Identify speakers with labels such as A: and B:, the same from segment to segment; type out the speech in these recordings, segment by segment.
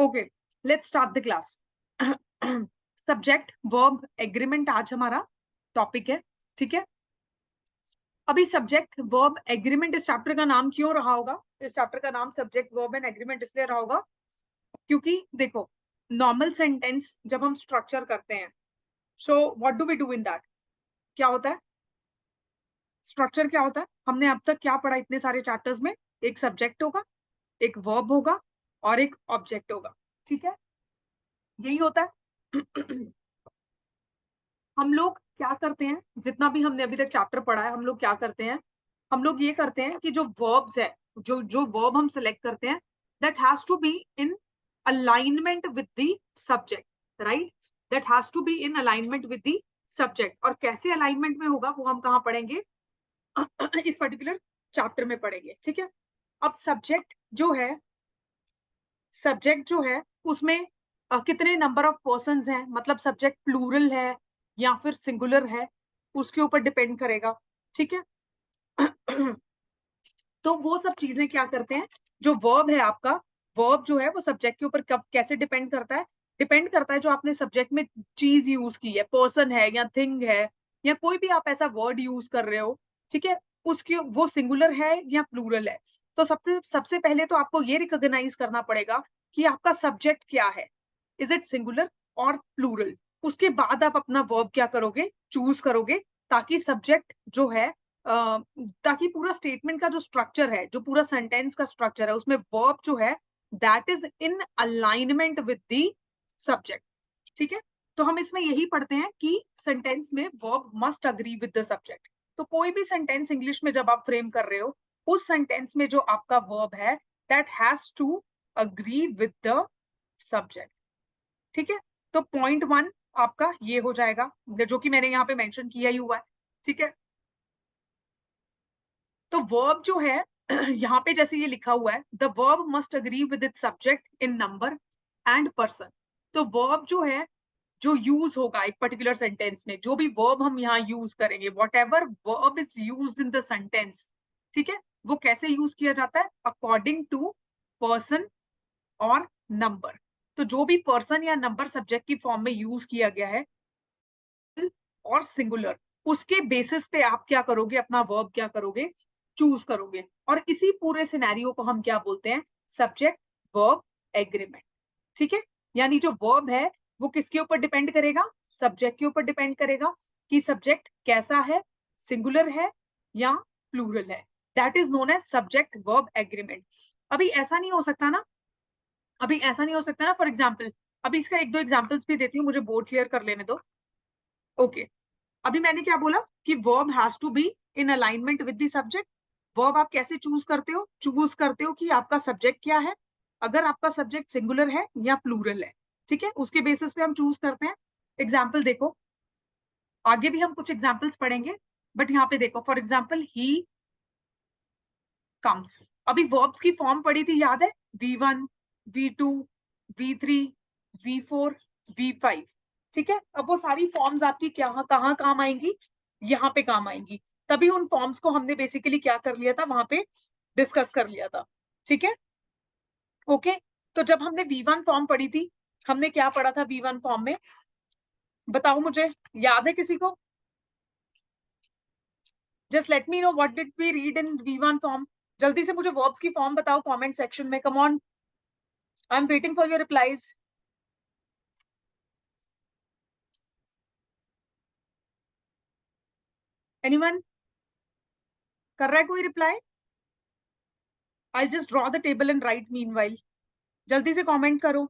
A: Okay, let's start the class. Subject verb agreement आज हमारा topic है, ठीक है। अभी सब्जेक्ट वर्ब एग्रीमेंट इस चैप्टर का नाम क्यों रहा होगा? इस चैप्टर का नाम सब्जेक्ट वर्ब एंड एग्रीमेंट इसलिए रहा होगा क्योंकि देखो, नॉर्मल सेंटेंस जब हम स्ट्रक्चर करते हैं, so what do we do in that? क्या होता है स्ट्रक्चर? क्या होता है? हमने अब तक क्या पढ़ा इतने सारे चैप्टर्स में? एक सब्जेक्ट होगा, एक वर्ब होगा और एक ऑब्जेक्ट होगा, ठीक है। यही होता है। हम लोग क्या करते हैं, जितना भी हमने अभी तक चैप्टर पढ़ा है, हम लोग क्या करते हैं, हम लोग ये करते हैं कि जो वर्ब्स है, जो जो वर्ब हम सेलेक्ट करते हैं, that has to be in alignment with the subject, right? That has to be in alignment with the subject. और कैसे अलाइनमेंट में होगा वो हम कहाँ पढ़ेंगे? इस पर्टिकुलर चैप्टर में पढ़ेंगे, ठीक है। अब सब्जेक्ट जो है उसमें कितने नंबर ऑफ पर्सन्स हैं, मतलब सब्जेक्ट प्लूरल है या फिर सिंगुलर है, उसके ऊपर डिपेंड करेगा, ठीक है। तो वो सब चीजें क्या करते हैं, जो वर्ब है आपका, वर्ब जो है वो सब्जेक्ट के ऊपर कब कैसे डिपेंड करता है? डिपेंड करता है जो आपने सब्जेक्ट में चीज यूज की है, पर्सन है या थिंग है या कोई भी आप ऐसा वर्ड यूज कर रहे हो, ठीक है, उसकी वो सिंगुलर है या प्लूरल है। तो सबसे सबसे पहले तो आपको ये रिकॉग्नाइज करना पड़ेगा कि आपका सब्जेक्ट क्या है, इज इट सिंगुलर और प्लूरल। उसके बाद आप अपना वर्ब क्या करोगे, चूज करोगे, ताकि सब्जेक्ट जो है ताकि पूरा स्टेटमेंट का जो स्ट्रक्चर है, जो पूरा सेंटेंस का स्ट्रक्चर है, उसमें वर्ब जो है that is in alignment with the subject, ठीक है। तो हम इसमें यही पढ़ते हैं कि सेंटेंस में verb must agree with the subject. तो कोई भी सेंटेंस इंग्लिश में जब आप फ्रेम कर रहे हो, उस सेंटेंस में जो आपका वर्ब है that has to agree with the subject, ठीक है। तो पॉइंट वन आपका ये हो जाएगा, जो कि मैंने यहाँ पे मेंशन किया ही हुआ है, ठीक है। तो वर्ब जो है यहाँ पे जैसे ये लिखा हुआ है, the verb must agree with its subject in number and person. तो वर्ब जो है, जो यूज होगा एक पर्टिकुलर सेंटेंस में, जो भी वर्ब हम यहाँ यूज करेंगे, what ever verb is use in the sentence, ठीक है, वो कैसे यूज किया जाता है? अकॉर्डिंग टू पर्सन और नंबर। तो जो भी पर्सन या नंबर सब्जेक्ट की फॉर्म में यूज किया गया है और सिंगुलर, उसके बेसिस पे आप क्या करोगे, अपना वर्ब क्या करोगे, चूज करोगे। और इसी पूरे सिनेरियो को हम क्या बोलते हैं? सब्जेक्ट वर्ब एग्रीमेंट, ठीक है। यानी जो वर्ब है वो किसके ऊपर डिपेंड करेगा? सब्जेक्ट के ऊपर डिपेंड करेगा कि सब्जेक्ट कैसा है, सिंगुलर है या प्लूरल है। That is known as subject verb agreement. अभी ऐसा नहीं हो सकता ना, फॉर एग्जाम्पल, अभी इसका एक दो एग्जाम्पल्स भी देती हूँ, मुझे बोर्ड क्लियर कर लेने दो। ओके, अभी मैंने क्या बोला कि verb has to be in alignment with the subject. Verb आप कैसे चूज करते हो? चूज करते हो कि आपका सब्जेक्ट क्या है, अगर आपका सब्जेक्ट सिंगुलर है या प्लूरल है, ठीक है, उसके बेसिस पे हम चूज करते हैं। एग्जाम्पल देखो, आगे भी हम कुछ एग्जाम्पल्स पढ़ेंगे, बट यहाँ पे देखो, फॉर एग्जाम्पल ही कम्स। अभी वर्ब्स की फॉर्म पढ़ी थी, याद है? V1, V2, V3, V4, V5, ठीक है। अब वो सारी फॉर्म्स आपकी क्या कहाँ काम आएंगी? यहाँ पे काम आएंगी। तभी उन फॉर्म्स को हमने बेसिकली क्या कर लिया था, वहां पे डिस्कस कर लिया था, ठीक है। ओके, तो जब हमने V1 फॉर्म पढ़ी थी, हमने क्या पढ़ा था V1 फॉर्म में? बताओ मुझे, याद है किसी को? Just let me know what did we read in V1 form. जल्दी से मुझे वर्ब्स की फॉर्म बताओ कमेंट सेक्शन में, come on, I am waiting for your replies. Anyone कर रहा है कोई reply? I just draw the table and right meanwhile. जल्दी से कमेंट करो।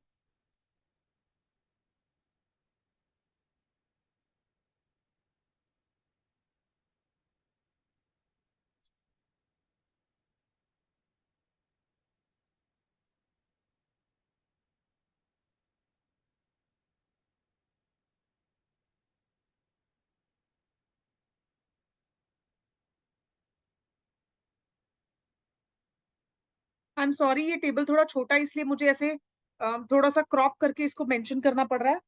A: आई एम सॉरी, ये टेबल थोड़ा छोटा है, इसलिए मुझे ऐसे थोड़ा सा क्रॉप करके इसको मेंशन करना पड़ रहा है।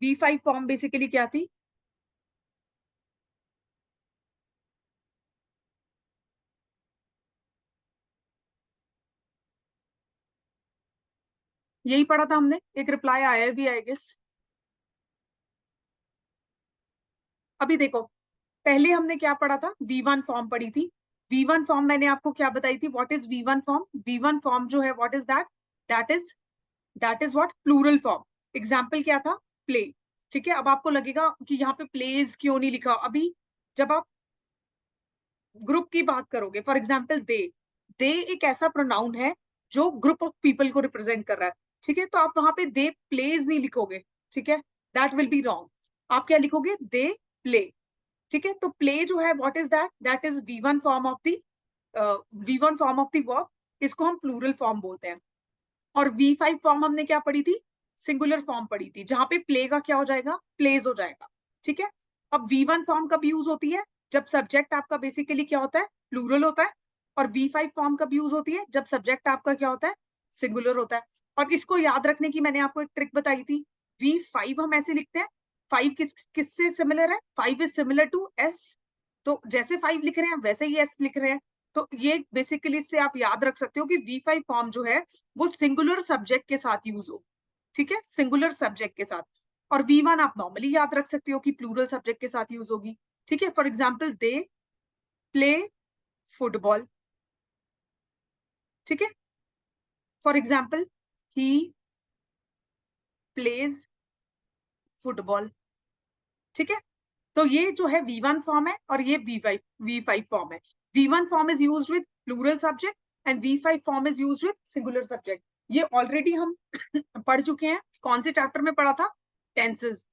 A: V5 फॉर्म बेसिकली क्या थी? यही पढ़ा था हमने, एक रिप्लाई आया भी आई गेस। अभी देखो, पहले हमने क्या पढ़ा था, V1 फॉर्म पढ़ी थी। V1 फॉर्म मैंने आपको क्या बताई थी, what is V1 form? V1 form जो है what is that? That is what? Plural form. Example क्या था? प्ले। ठीक है, अब आपको लगेगा कि यहाँ पे प्लेज क्यों नहीं लिखा। अभी जब आप ग्रुप की बात करोगे, फॉर एग्जाम्पल दे एक ऐसा प्रोनाउन है जो ग्रुप ऑफ पीपल को रिप्रेजेंट कर रहा है। ठीक है, तो आप वहां पे दे प्लेज नहीं लिखोगे। ठीक है, दैट विल बी रॉन्ग। आप क्या लिखोगे? They play. ठीक है, तो प्ले जो है what is that? That is V1 form of the V1 form of the verb. इसको हम प्लूरल फॉर्म बोलते हैं। और V5 फॉर्म हमने क्या पढ़ी थी? सिंगुलर फॉर्म पढ़ी थी, जहां पे प्ले का क्या हो जाएगा? प्लेज हो जाएगा। ठीक है, अब V1 फॉर्म कब यूज होती है? जब सब्जेक्ट आपका बेसिकली क्या होता है? प्लूरल होता है। और V5 फॉर्म कब यूज होती है? जब सब्जेक्ट आपका क्या होता है? सिंगुलर होता है। और इसको याद रखने की मैंने आपको एक ट्रिक बताई थी। V5 हम ऐसे लिखते हैं, 5 किससे सिमिलर है? 5 इज सिमिलर टू S। तो जैसे 5 लिख रहे हैं वैसे ही S लिख रहे हैं। तो ये बेसिकली इससे आप याद रख सकते हो कि V5 फॉर्म जो है वो सिंगुलर सब्जेक्ट के साथ यूज हो। ठीक है, सिंगुलर सब्जेक्ट के साथ। और V1 आप नॉर्मली याद रख सकते हो कि प्लूरल सब्जेक्ट के साथ यूज होगी। ठीक है, for example they play football. ठीक है, for example he plays football. ठीक है, तो ये जो है V1 फॉर्म है और ये V5 फॉर्म है। V1 form is used with plural subject and V5 form is used with singular subject. ये ऑलरेडी हम पढ़ चुके हैं। कौन से चैप्टर में पढ़ा था? टेंसेस।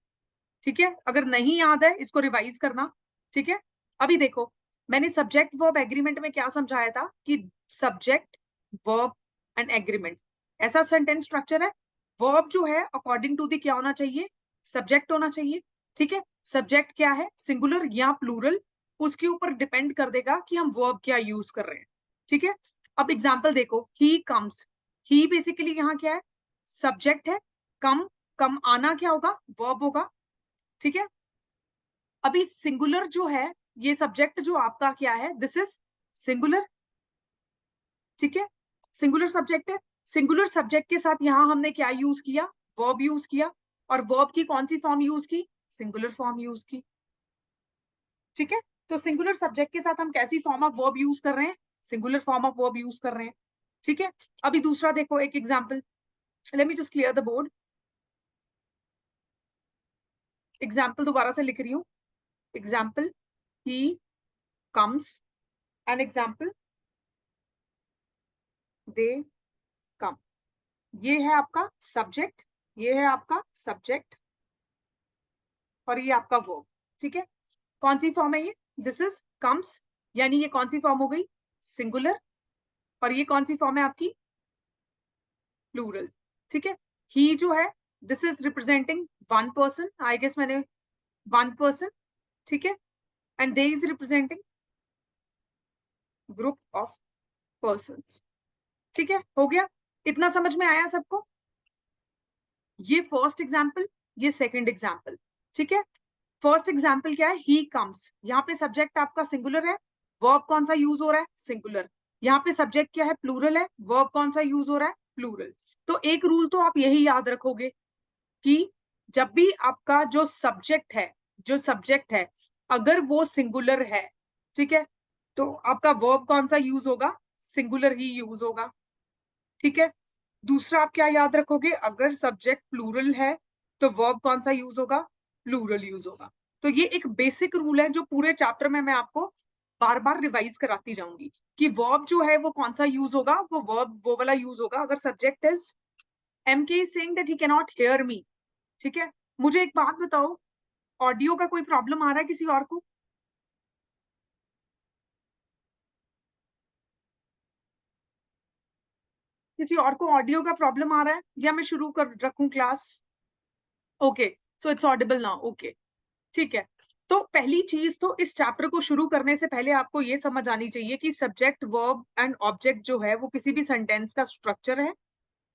A: ठीक है, अगर नहीं याद है इसको रिवाइज करना। ठीक है, अभी देखो, मैंने सब्जेक्ट वर्ब एग्रीमेंट में क्या समझाया था कि सब्जेक्ट वर्ब एंड एग्रीमेंट ऐसा सेंटेंस स्ट्रक्चर है। वर्ब जो है अकॉर्डिंग टू द क्या होना चाहिए? सब्जेक्ट होना चाहिए। ठीक है, सब्जेक्ट क्या है, सिंगुलर या प्लूरल, उसके ऊपर डिपेंड कर देगा कि हम वर्ब क्या यूज कर रहे हैं। ठीक है, अब एग्जाम्पल देखो, ही कम्स। ही बेसिकली यहाँ क्या है? सब्जेक्ट है। कम, कम आना क्या होगा? वर्ब होगा। ठीक है, अभी सिंगुलर जो है, ये सब्जेक्ट जो आपका क्या है? This is singular. ठीक है, सिंगुलर सब्जेक्ट है। सिंगुलर सब्जेक्ट के साथ यहां हमने क्या यूज किया? वर्ब यूज किया। और वर्ब की कौन सी फॉर्म यूज की? सिंगुलर फॉर्म यूज की। ठीक है, तो सिंगुलर सब्जेक्ट के साथ हम कैसी फॉर्म ऑफ वर्ब यूज कर रहे हैं? Singular form of verb use कर रहे हैं। ठीक है, अभी दूसरा देखो, एक example. Let me just clear the board. Example दोबारा से लिख रही हूँ। Example, he comes. An example, they come. ये है आपका सब्जेक्ट, ये है आपका सब्जेक्ट, और ये आपका वर्ब। ठीक है, कौन सी फॉर्म है ये? दिस इज कम्स, यानी ये कौन सी फॉर्म हो गई? सिंगुलर। और ये कौन सी फॉर्म है आपकी? प्लूरल। ठीक है, ही जो है, this is representing one person, I guess मैंने वन पर्सन। ठीक है, and they is representing group of persons. ठीक है, हो गया? इतना समझ में आया सबको? ये फर्स्ट एग्जाम्पल, ये सेकंड एग्जाम्पल। ठीक है, फर्स्ट एग्जाम्पल क्या है? He comes. यहाँ पे सब्जेक्ट आपका सिंगुलर है, वर्ब कौन सा यूज हो रहा है? सिंगुलर। यहाँ पे सब्जेक्ट क्या है? प्लूरल है, वर्ब कौन सा यूज हो रहा है? प्लूरल। तो एक रूल तो आप यही याद रखोगे कि जब भी आपका जो सब्जेक्ट है, जो सब्जेक्ट है, अगर वो सिंगुलर है, ठीक है, तो आपका वर्ब कौन सा यूज होगा? सिंगुलर ही यूज होगा। ठीक है, दूसरा आप क्या याद रखोगे? अगर सब्जेक्ट प्लूरल है तो वर्ब कौन सा यूज होगा? प्लूरल यूज होगा। तो ये एक बेसिक रूल है जो पूरे चैप्टर में मैं आपको बार बार रिवाइज कराती जाऊंगी कि वर्ब जो है वो कौन सा यूज होगा? वो वर्ब वो वाला यूज होगा अगर subject is MK is saying that he cannot hear me। ठीक है, मुझे एक बात बताओ, ऑडियो का कोई प्रॉब्लम आ रहा है किसी और को? किसी और को ऑडियो का प्रॉब्लम आ रहा है या मैं शुरू कर रखूं class? Okay, so it's Audible now. Okay, ठीक है। तो पहली चीज तो इस चैप्टर को शुरू करने से पहले आपको ये समझ आनी चाहिए कि सब्जेक्ट वर्ब एंड ऑब्जेक्ट जो है वो किसी भी सेंटेंस का स्ट्रक्चर है।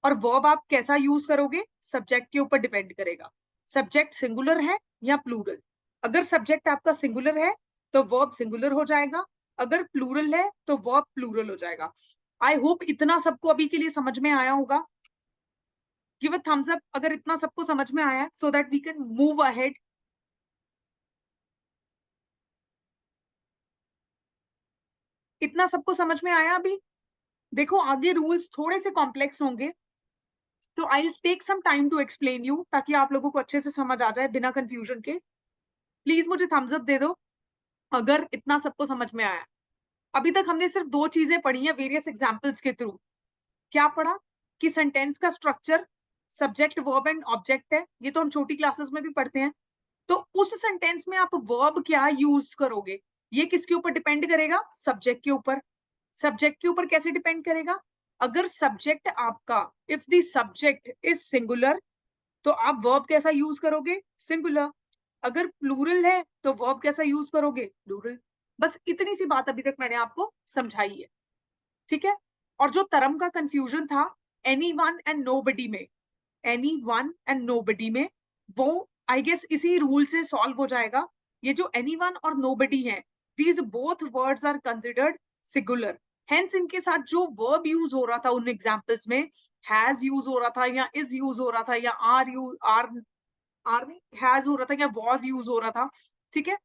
A: और वर्ब आप कैसा यूज करोगे सब्जेक्ट के ऊपर डिपेंड करेगा। सब्जेक्ट सिंगुलर है या प्लूरल। अगर सब्जेक्ट आपका सिंगुलर है तो वर्ब सिंगुलर हो जाएगा, अगर प्लूरल है तो वर्ब प्लूरल हो जाएगा। आई होप इतना सबको अभी के लिए समझ में आया होगा। गिव अ थम्स अप अगर इतना सबको समझ में आया, so that we can move ahead. इतना सबको समझ में आया? अभी देखो आगे रूल्स थोड़े से कॉम्प्लेक्स होंगे, तो I take some time to explain you, ताकि आप लोगों को अच्छे से समझ आ जाए बिना कंफ्यूजन के। प्लीज मुझे थम्स अप दे दो अगर इतना सबको समझ में आया। अभी तक हमने सिर्फ दो चीजें पढ़ी हैं वेरियस एग्जांपल्स के थ्रू। क्या पढ़ा? कि सेंटेंस का structure subject verb and object है, ये तो हम छोटी क्लासेस में भी पढ़ते हैं। तो उस सेंटेंस में आप वर्ब क्या यूज करोगे, ये किसके ऊपर डिपेंड करेगा? सब्जेक्ट के ऊपर। सब्जेक्ट के ऊपर कैसे डिपेंड करेगा? अगर सब्जेक्ट आपका, if the subject is singular, तो आप वर्ब कैसा यूज करोगे? सिंगुलर। अगर प्लूरल है तो वर्ब कैसा यूज करोगे? प्लूरल। बस इतनी सी बात अभी तक मैंने आपको समझाई है, ठीक है? और जो तरम का कंफ्यूजन था एनी वन एंड नोबडी में, एनी वन एंड नोबडी में, वो आई गेस इसी रूल से सॉल्व हो जाएगा। ये जो एनी वन और नोबडी है, these both words are considered singular. Hence इनके साथ जो वर्ब यूज हो रहा था उन एग्जाम्पल्स में, हैज यूज हो रहा था या इज यूज हो रहा था या आर नहीं हैज हो रहा था या वॉज यूज हो रहा था, ठीक है?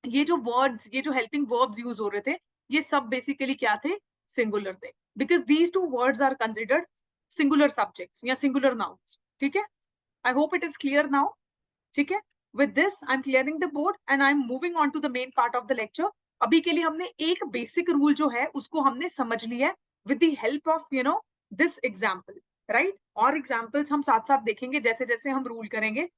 A: ये जो वर्ड्स, ये जो हेल्पिंग वर्ब्स यूज हो रहे थे, ये सब बेसिकली क्या थे? सिंगुलर थे, because these two words are considered singular subjects या सिंगुलर नाउन्स, ठीक है? I hope it is clear now, ठीक है? With this I am clearing the board and I am moving on to the main part of the lecture. अभी के लिए हमने एक बेसिक रूल जो है उसको हमने समझ लिया है with the help of this example, right? और एग्जाम्पल्स हम साथ साथ देखेंगे जैसे जैसे हम रूल करेंगे।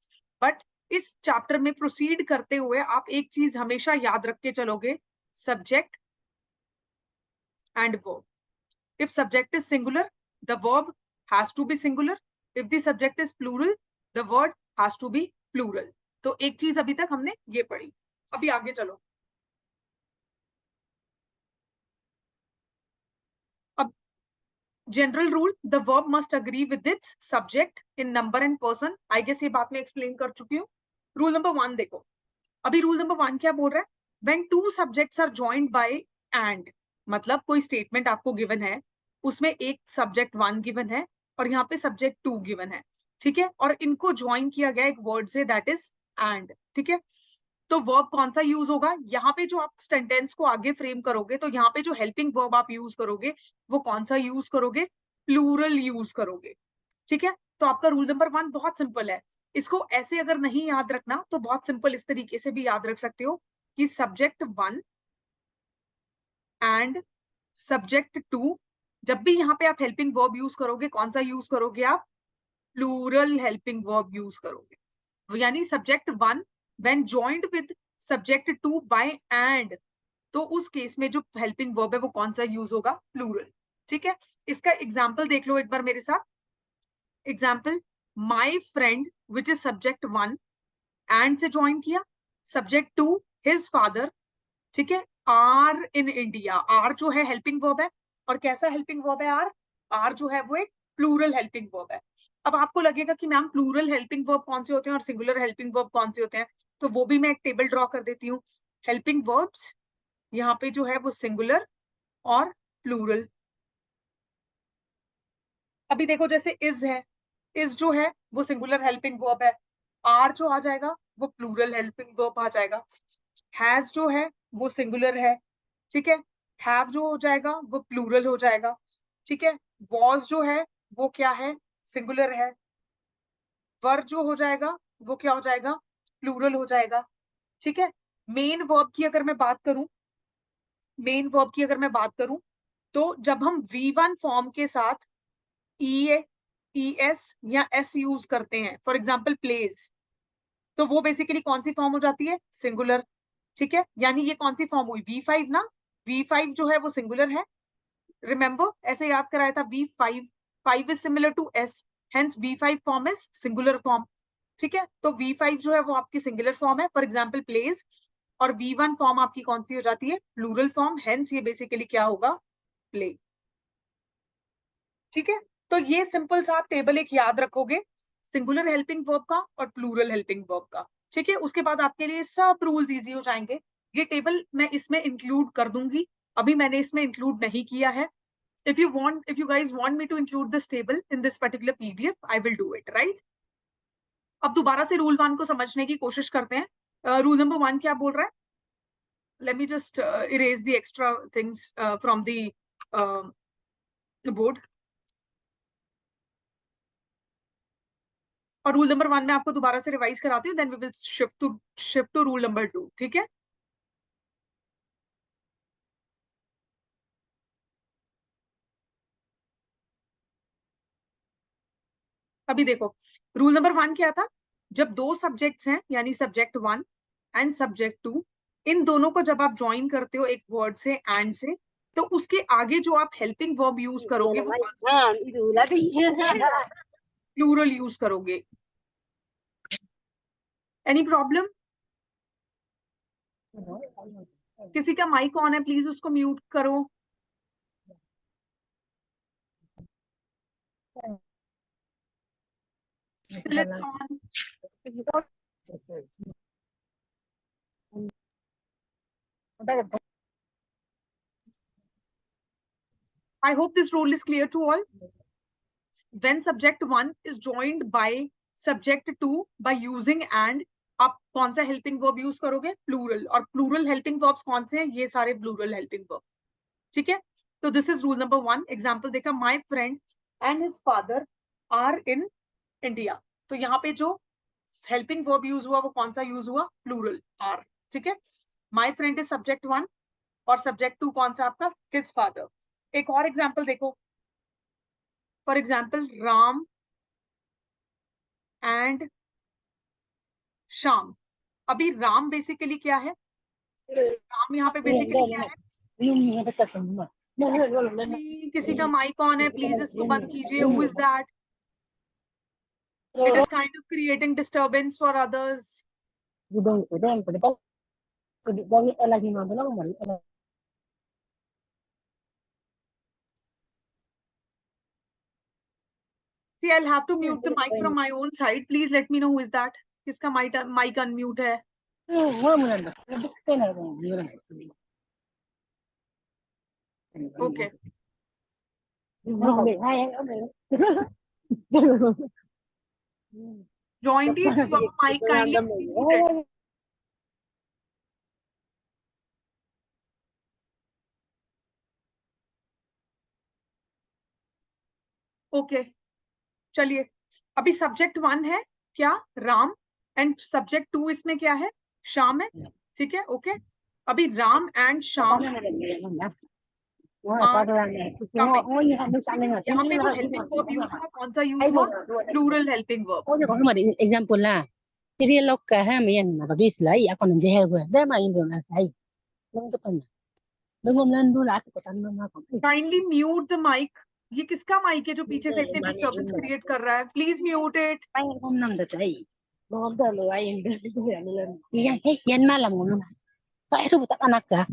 A: बट इस चैप्टर में प्रोसीड करते हुए आप एक चीज हमेशा याद रख के चलोगे, subject and verb. if subject is singular, the verb has to be singular. if the subject is plural, the word has to be plural. तो एक चीज अभी तक हमने ये पढ़ी। अभी आगे चलो। अब general rule, the verb must agree with its subject in number and person. I guess ये बात मैं एक्सप्लेन कर चुकी हूँ। रूल नंबर 1 देखो। अभी रूल नंबर 1 क्या बोल रहा है? When two subjects are joined by and, मतलब कोई स्टेटमेंट आपको गिवन है, उसमें एक सब्जेक्ट 1 गिवन है और यहाँ पे सब्जेक्ट 2 गिवन है, ठीक है? और इनको ज्वाइन किया गया एक वर्ड से, दैट इज एंड, ठीक है? तो वर्ब कौन सा यूज होगा? यहाँ पे जो आप सेंटेंस को आगे फ्रेम करोगे, तो यहाँ पे जो हेल्पिंग वर्ब आप यूज करोगे वो कौन सा यूज करोगे? प्लूरल यूज करोगे, ठीक है? तो आपका रूल नंबर 1 बहुत सिंपल है। इसको ऐसे अगर नहीं याद रखना तो बहुत सिंपल इस तरीके से भी याद रख सकते हो कि सब्जेक्ट 1 एंड सब्जेक्ट 2, जब भी यहाँ पे आप हेल्पिंग वर्ब यूज करोगे, कौन सा यूज करोगे आप? प्लूरल हेल्पिंग वर्ब यूज करोगे। यानी subject 1 when joined with subject 2 by and, तो उस केस में जो हेल्पिंग वर्ब है वो कौन सा यूज होगा? प्लूरल, ठीक है? इसका एग्जाम्पल देख लो एक बार मेरे साथ। Example, my friend which is subject 1 and से ज्वाइन किया, सब्जेक्ट 2 हिज फादर, ठीक है? आर इन इंडिया, आर जो है हेल्पिंग वर्ब है, और कैसा हेल्पिंग वर्ब है आर? आर जो है वो एक प्लूरल हेल्पिंग वर्ब है। अब आपको लगेगा कि मैम प्लूरल हेल्पिंग वर्ब कौन से होते हैं और सिंगुलर हेल्पिंग वर्ब कौन से होते हैं, तो वो भी मैं एक टेबल ड्रॉ कर देती हूँ। हेल्पिंग वर्ब्स यहाँ पे जो है वो सिंगुलर और प्लूरल। अभी देखो जैसे इज है, इज जो है वो सिंगुलर हेल्पिंग वर्ब है, आर जो आ जाएगा वो प्लूरल हेल्पिंग वर्ब आ जाएगा। हैज जो है वो सिंगुलर है, ठीक है? हैव जो हो जाएगा वो प्लूरल हो जाएगा, ठीक है? वॉज जो है वो क्या है? सिंगुलर है। वर जो हो जाएगा वो क्या हो जाएगा? प्लूरल हो जाएगा, ठीक है? मेन वर्ब की अगर मैं बात करूं, मेन वर्ब की अगर मैं बात करूं, तो जब हम V1 फॉर्म के साथ ई एस या एस यूज करते हैं, फॉर एग्जाम्पल प्लेज, तो वो बेसिकली कौन सी फॉर्म हो जाती है? सिंगुलर, ठीक है? यानी ये कौन सी फॉर्म हुई? V5 ना, V5 जो है वो सिंगुलर है। रिमेंबर ऐसे याद कराया था, V5, 5 is similar to S, hence V5 form is singular form, ठीक है? तो V5 जो है वो आपकी सिंगुलर फॉर्म है, फॉर एग्जाम्पल प्लेज, और V1 फॉर्म आपकी कौन सी हो जाती है? प्लूरल फॉर्म, हेंस ये बेसिकली क्या होगा? प्ले, ठीक है? तो ये सिंपल सा आप टेबल एक याद रखोगे, सिंगुलर हेल्पिंग वर्ब का और प्लूरल हेल्पिंग वर्ब का, ठीक है? उसके बाद आपके लिए सब रूल्स इजी हो जाएंगे। ये टेबल मैं इसमें इंक्लूड कर दूंगी, अभी मैंने इसमें इंक्लूड नहीं किया है, if you guys want me to include this table in this particular PDF, I will do it, right? अब दोबारा से रूल 1 को समझने की कोशिश करते हैं. रूल नंबर 1 क्या बोल रहा है? Let me just erase the extra things from the board. और रूल नंबर 1 में आपको दोबारा से रिवाइज कराती हूँ, then we will shift to rule number 2. ठीक है? अभी देखो, रूल नंबर 1 क्या था? जब दो सब्जेक्ट्स हैं, यानी सब्जेक्ट 1 एंड सब्जेक्ट 2, इन दोनों को जब आप ज्वाइन करते हो एक वर्ड से, एंड से, तो उसके आगे जो आप हेल्पिंग वर्ब यूज करोगे वो प्लूरल यूज करोगे. Any problem? किसी का माइक ऑन है, प्लीज उसको म्यूट करो. It's on. I hope this rule is clear to all. When subject 1 is joined by subject 2 by using and, आप कौन सा हेल्पिंग वर्ब यूज करोगे? प्लूरल. और प्लूरल हेल्पिंग वर्ब्स कौन से हैं? ये सारे प्लूरल हेल्पिंग वर्ब. ठीक है? तो this is rule number 1. Example देखा, my friend and his father are in India. तो यहाँ पे जो हेल्पिंग वर्ब यूज हुआ वो कौन सा यूज हुआ? Plural, are. ठीक है? माय फ्रेंड इज सब्जेक्ट 1 और सब्जेक्ट 2 कौन सा आपका? His father. एक और एग्जांपल देखो, for example Ram and Shyam. अभी राम बेसिकली क्या है? राम यहाँ पे बेसिकली क्या है? किसी का माइक ऑन है, प्लीज इसको बंद कीजिए. Who is that? It is kind of creating disturbance for others. See, I'll have to mute the mic from my own side. Please let me know who is that. किसका mic unmute है? Okay. Jointy, it's your mic kindly muted. Okay. चलिए, अभी subject 1 है क्या? Ram. And subject 2 इसमें क्या है? श्याम है. ठीक है? ओके. अभी राम एंड श्याम यहाँ पे जो हेल्पिंग वर्ब यूज हुआ कौन सा यूज हुआ? Plural helping verb.
B: एग्जांपल ला Jadi lo kahamian na babis lai ako nang jehel gue. Dai ma indo na sai. Nang to kanya. Bengom lan dulu at ko tan ma ko.
A: Kindly mute the mic. ये किसका mic है जो पीछे से इतने disturbance create कर रहा है? Please mute it.
B: Ai ngom nam da sai. Bengom da lo ai indo lan. Yan hey yan malam ngom na. Ka ero buta anak ka.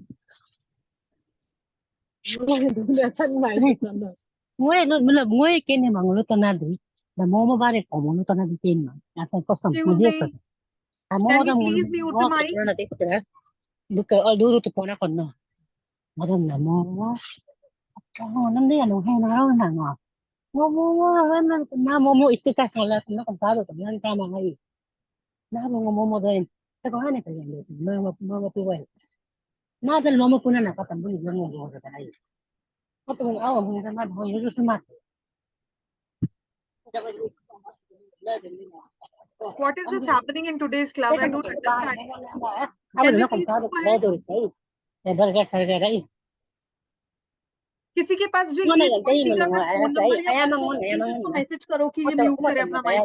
B: Ngoi lo mula ngoi ken ni mang lo tanadi. Da mo mo bare ko mo tanadi ken ma. Asa ko sam mo je ko.
A: Can you please mute the mic?
B: Look all dulu tu pona kon no. Madam na mo. Oh, nam dia no hay na raw na ngo. Mo mo istika sala na kon tado to yan kama ngai. Na mo mo din. Ta ko hane ka yan. Mo piwai. Na dal mo puna na katambuli mo mo sa tanay. Oto mo aw mo na mo yo sumat.
A: What is this happening in today's class? I don't understand. किसी के पास जो ये phone number या उसको message करो कि ये mute करे अपना mic.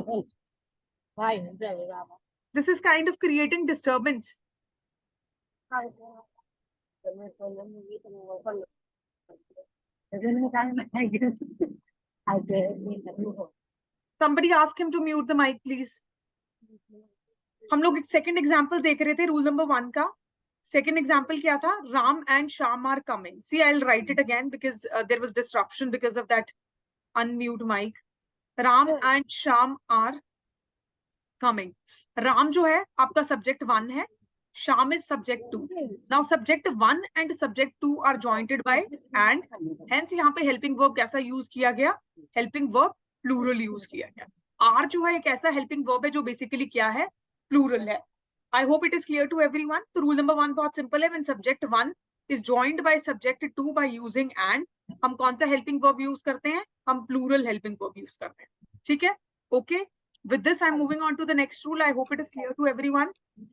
A: This is kind of creating disturbance. Somebody ask him to mute the mic, please. हम लोग एक सेकंड एग्जांपल देख रहे थे रूल नंबर 1 का. सेकंड एग्जांपल क्या था? Ram and Shyam are coming. See, I will write it again because there was disruption because of that unmute mic. Ram and Shyam are coming. Ram जो है आपका सब्जेक्ट 1 है Sham is subject 2. Now subject 1 and subject 2 are joined by and, hence यहाँ पे helping verb कैसा use किया गया? Helping verb plural use किया गया. Are जो है एक ऐसा helping verb है जो basically क्या है? Plural है. I hope it is clear to everyone. तो rule number 1 बहुत simple है. When subject 1 is joined by subject 2 by using and, हम कौन सा helping verb use करते हैं? हम plural helping verb use करते हैं. ठीक है? Okay. With this, I'm moving on to the next rule. I hope it is clear to everyone.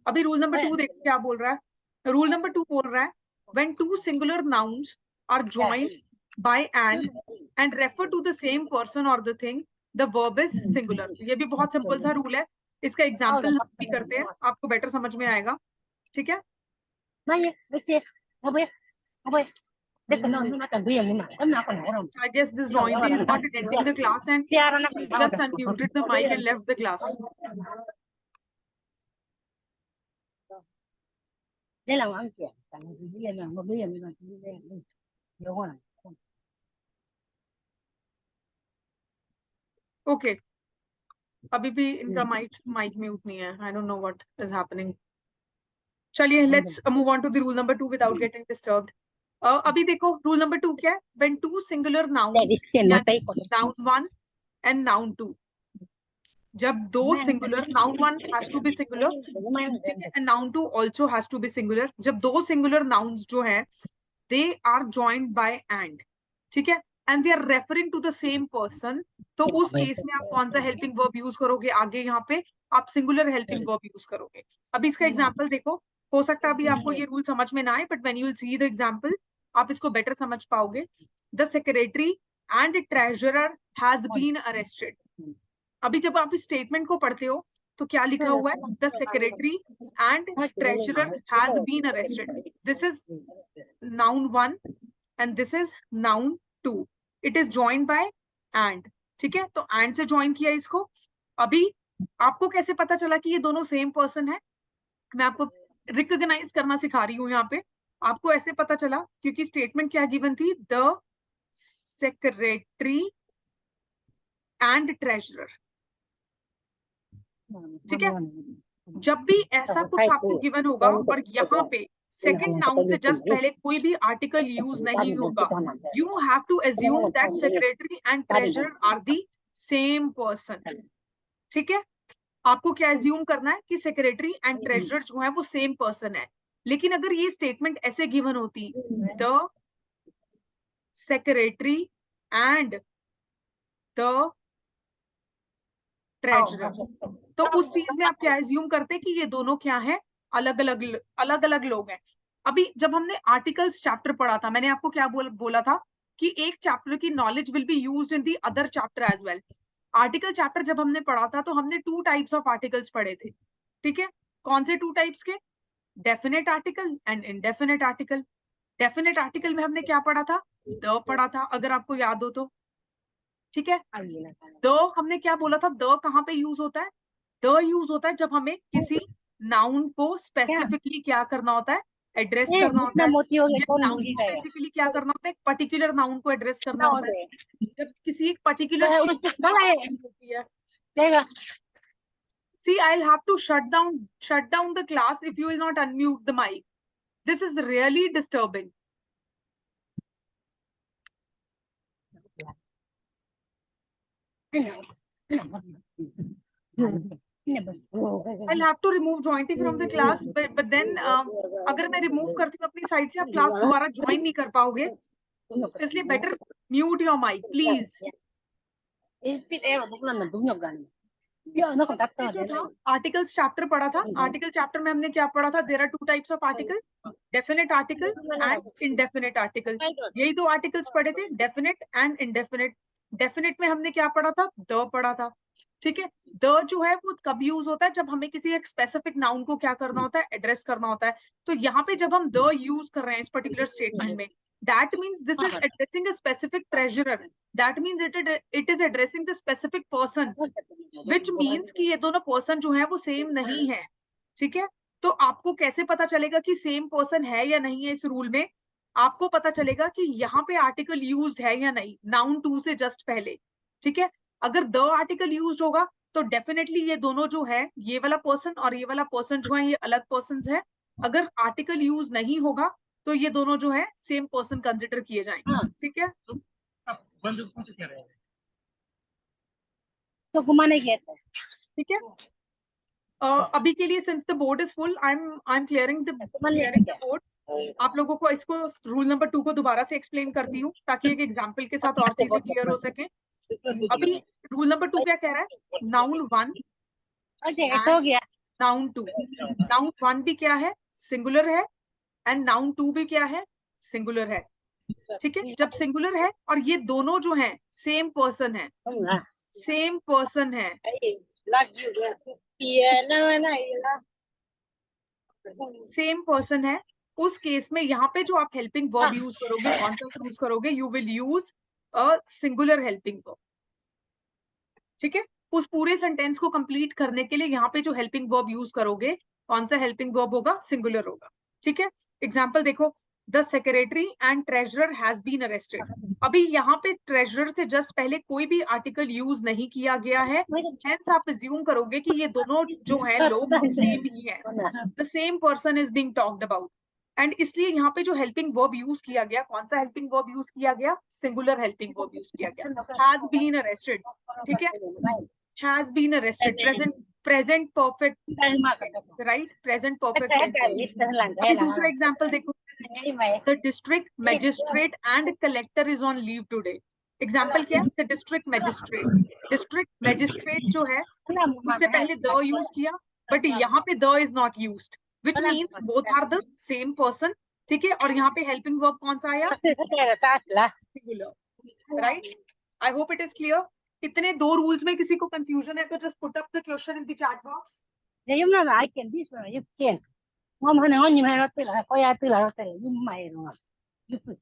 A: अभी rule number 2 देखो क्या बोल रहा है. Rule number 2 बोल रहा है when two singular nouns are joined by and refer to the same person or the thing, the verb is singular. ये भी बहुत simple सा rule है. इसका एग्जाम्पल हम भी करते हैं, आपको बेटर समझ में आएगा. ठीक है? I guess this Rohinty is not attending the class and just unmuted the mic and left the class. Okay. अभी भी इनका माइक म्यूट नहीं है. I don't know what is happening. चलिए, let's move on to the rule number 2 without getting disturbed. अभी देखो rule number 2 क्या है? When two singular nouns, noun 1 and noun 2, जब दो singular, noun 1 has to be singular, and noun 2 also has to be singular. जब दो singular nouns जो हैं, they are joined by and, ठीक है? And they are referring to the same person. तो उस केस में आप कौन सा helping verb use करोगे? आगे यहाँ पे आप singular helping verb use करोगे. अभी इसका एग्जाम्पल देखो. हो सकता है अभी आपको ये रूल समझ में ना आए, but when you will see the example, आप इसको better समझ पाओगे. The secretary and treasurer has been arrested. अभी जब आप इस स्टेटमेंट को पढ़ते हो तो क्या लिखा हुआ है? The secretary and treasurer has been arrested. This is noun 1 and this is noun 2. It is joined by and. ठीक है? तो and से join किया इसको. अभी आपको कैसे पता चला कि ये दोनों सेम पर्सन है? मैं आपको रिकॉग्नाइज करना सिखा रही हूँ यहाँ पे. आपको ऐसे पता चला क्योंकि स्टेटमेंट क्या गिवन थी? The secretary and treasurer. ठीक है? जब भी ऐसा कुछ आपको गिवन होगा और यहाँ पे सेकंड नाउन से जस्ट पहले कोई भी आर्टिकल यूज नहीं होगा, you have to assume that secretary and treasurer are the same person. ठीक है? आपको क्या एज्यूम करना है कि सेक्रेटरी एंड ट्रेजरर जो है वो सेम पर्सन है. लेकिन अगर ये स्टेटमेंट ऐसे गिवन होती, the secretary and the treasurer, तो उस चीज में आप क्या एज्यूम करते कि ये दोनों क्या है? अलग अलग लोग हैं. अभी जब हमने आर्टिकल्स चैप्टर पढ़ा था, मैंने आपको क्या बोला था कि एक चैप्टर की knowledge will be used in the other chapter as well. Article chapter जब हमने पढ़ा था तो हमने 2 टाइप्स ऑफ आर्टिकल्स पढ़े थे. ठीक है? कौन से 2 टाइप्स के? Definite article and indefinite article. Definite article में हमने क्या पढ़ा था? द पढ़ा था, अगर आपको याद हो तो. ठीक है? द हमने क्या बोला था? द कहाँ पे यूज होता है? द यूज होता है जब हमें किसी नाउन को स्पेसिफिकली क्या करना होता है? एड्रेस करना होता है. नाउन को बेसिकली क्या करना होता है? पर्टिकुलर नाउन को एड्रेस करना होता है. जब किसी एक पर्टिकुलर होती है. See, I'll have to shut down the class if you will not unmute the mic. This is really disturbing. I'll have to remove Jointy from the class, but then अगर मैं remove करती हूँ अपनी side से, आप class दोबारा join नहीं कर पाओगे. इसलिए better mute your mic, please. जो था आर्टिकल्स चैप्टर पढ़ा था, आर्टिकल चैप्टर में हमने क्या पढ़ा था? There are 2 types of article, definite article and indefinite article. यही 2 आर्टिकल्स पढ़े थे, डेफिनेट एंड इनडेफिनेट. डेफिनेट में हमने क्या पढ़ा था? द पढ़ा था. ठीक है? द जो है वो कब यूज होता है? जब हमें किसी एक स्पेसिफिक नाउन को क्या करना होता है? एड्रेस करना होता है. तो यहाँ पे जब हम द यूज कर रहे हैं इस पर्टिकुलर स्टेटमेंट में, that means this is addressing a specific treasurer. That means it is addressing the specific person, which means कि ये दोनों पर्सन जो है वो सेम नहीं है. ठीक है? तो आपको कैसे पता चलेगा कि सेम पर्सन है या नहीं है? इस रूल में आपको पता चलेगा कि यहाँ पे आर्टिकल यूज्ड है या नहीं, नाउन 2 से जस्ट पहले. ठीक है? अगर द आर्टिकल यूज्ड होगा तो डेफिनेटली ये दोनों जो है, ये वाला पर्सन और ये वाला पर्सन जो है, ये अलग पर्सन है. अगर आर्टिकल यूज नहीं होगा तो ये दोनों जो है सेम पर्सन कंसिडर किए जाएंगे।
B: हाँ।
A: ठीक है,
B: बंदूक कौन से कह रहे हैं तो घुमाने गए थे।
A: ठीक है। अभी के लिए since the board is full, I am clearing
B: घुमाने
A: द बोर्ड। आप लोगों को इसको रूल नंबर 2 को दोबारा से एक्सप्लेन करती हूँ ताकि एक एग्जाम्पल के साथ और चीजें क्लियर हो सके। अभी रूल नंबर 2 क्या कह रहा है? नाउन 1
B: हो गया।
A: नाउन 2। नाउन 1 भी क्या है? सिंगुलर है, एंड नाउन 2 भी क्या है? सिंगुलर है। ठीक है, जब सिंगुलर है और ये दोनों जो हैं सेम पर्सन है, सेम पर्सन है, सेम पर्सन है, उस केस में यहाँ पे जो आप हेल्पिंग वर्ब यूज करोगे, कौन सा यूज करोगे? You will use a singular helping verb. ठीक है, उस पूरे सेंटेंस को कंप्लीट करने के लिए यहाँ पे जो हेल्पिंग वर्ब यूज करोगे, कौन सा हेल्पिंग वर्ब होगा? सिंगुलर होगा। ठीक है, एग्जाम्पल देखो, the secretary and treasurer has been arrested. अभी यहाँ पे ट्रेजरर से जस्ट पहले कोई भी आर्टिकल यूज नहीं किया गया है, हेंस आप अज्यूम करोगे कि ये दोनों जो है लोग सेम ही है, the same person is being talked about. And इसलिए यहाँ पे जो हेल्पिंग वर्ब यूज किया गया, कौन सा हेल्पिंग वर्ब यूज किया गया? सिंगुलर हेल्पिंग वर्ब यूज किया गया, हैज बीन अरेस्टेड। ठीक है, has been arrested, present perfect, right, present perfect tense है। अभी दूसरा एग्जांपल देखो, the district magistrate and collector is on leave today. Example क्या है? The district magistrate. District magistrate जो है उससे पहले द यूज किया, बट यहाँ पे the is not used, which means both are the same person. ठीक है, और यहाँ पे हेल्पिंग वर्ब कौन सा आया? Singular, right. I hope it is clear. इतने दो रूल्स में किसी को कंफ्यूजन है तो just put up the question in the chat box.
B: I can this one, you can. Mom, honey, on you have to like, oh, yeah, to like, you might know. You put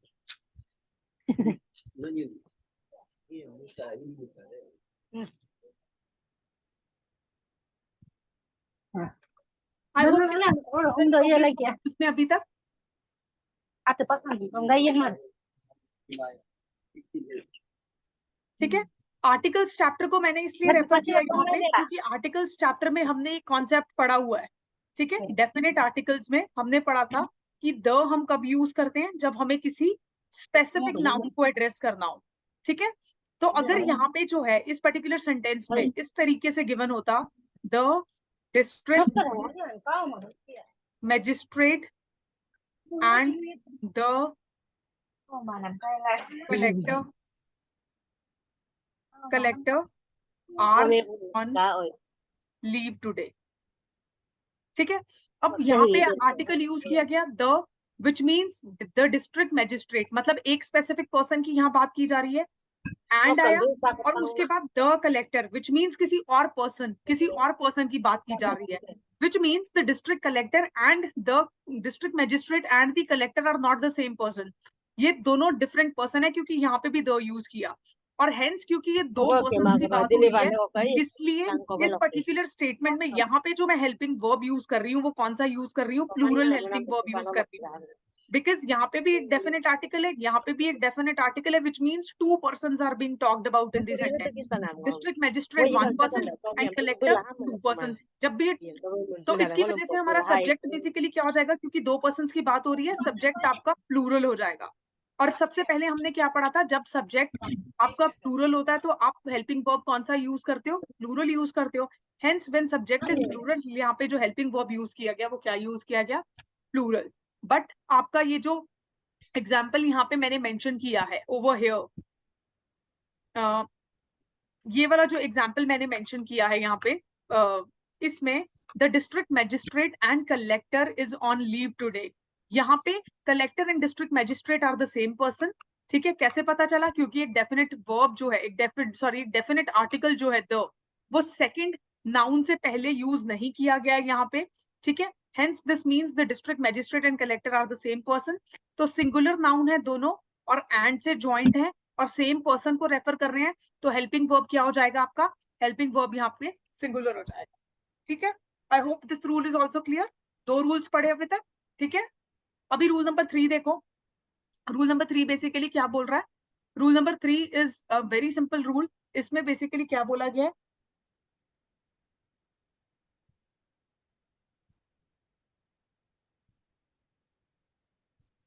A: I hope उसमें अभी तक ठीक है। Articles chapter को मैंने इसलिए refer किया यहाँ पे क्योंकि आर्टिकल्स चैप्टर में हमने एक कॉन्सेप्ट पढ़ा हुआ है। ठीक है, डेफिनेट आर्टिकल्स में हमने पढ़ा था कि द हम कब यूज करते हैं? जब हमें किसी स्पेसिफिक नाउन को एड्रेस करना हो। ठीक है, तो अगर यहाँ पे जो है इस पर्टिकुलर सेंटेंस में इस तरीके से गिवन होता, the district magistrate and the collector are on leave today. ठीक है, अब यहाँ पे आर्टिकल यूज किया गया the, which means the district magistrate, मतलब एक स्पेसिफिक पर्सन की यहाँ बात की जा रही है, एंड आया, और उसके बाद द कलेक्टर, विच मीन्स किसी और पर्सन की बात की जा रही है, which means the district collector and the district magistrate and the collector are not the same person. ये दोनों डिफरेंट पर्सन है क्योंकि यहाँ पे भी द यूज किया, और हेंस क्योंकि ये दो पर्सन की बात हो रही है, इसलिए इस पर्टिकुलर स्टेटमेंट में यहाँ पे जो मैं हेल्पिंग वर्ब यूज कर रही हूँ वो कौन सा यूज कर रही हूँ? प्लूरल हेल्पिंग वर्ब यूज कर रही हूँ, बिकॉज यहाँ पे भी एक डेफिनेट आर्टिकल है, यहाँ पे भी एक डेफिनेट आर्टिकल है, which means two persons are being talked about in this sentence. District magistrate one person and collector two person. जब भी तो इसकी वजह से हमारा सब्जेक्ट बेसिकली क्या हो जाएगा? क्योंकि दो पर्सन्स की बात हो रही है, सब्जेक्ट आपका प्लूरल हो जाएगा। और सबसे पहले हमने क्या पढ़ा था? जब सब्जेक्ट आपका प्लूरल होता है तो आप हेल्पिंग वर्ब कौन सा यूज करते हो? प्लूरल यूज करते हो। Hence when subject is plural, यहाँ पे जो हेल्पिंग वर्ब यूज किया गया वो क्या यूज किया गया? प्लूरल। बट आपका ये जो एग्जाम्पल यहाँ पे मैंने मेंशन किया है ओवर हियर, ये वाला जो एग्जाम्पल मैंने मेंशन किया है यहाँ पे, इसमें the district magistrate and collector is on leave today, यहाँ पे collector and district magistrate are the same person. ठीक है, कैसे पता चला? क्योंकि एक डेफिनेट वर्ब जो है, एक डेफिनेट आर्टिकल जो है द, वो सेकंड नाउन से पहले यूज नहीं किया गया है यहाँ पे। ठीक है, hence this means the district magistrate and collector are the same person. तो सिंगुलर नाउन है दोनों और एंड से ज्वाइंट है और सेम पर्सन को रेफर कर रहे हैं, तो हेल्पिंग वर्ब क्या हो जाएगा आपका? हेल्पिंग वर्ब यहाँ पे सिंगुलर हो जाएगा। ठीक है, I hope this rule is also clear. दो रूल्स पढ़े अभी तक। ठीक है, अभी रूल नंबर 3 देखो। रूल नंबर 3 बेसिकली क्या बोल रहा है? Rule number 3 is a very simple rule. इसमें बेसिकली क्या बोला गया है?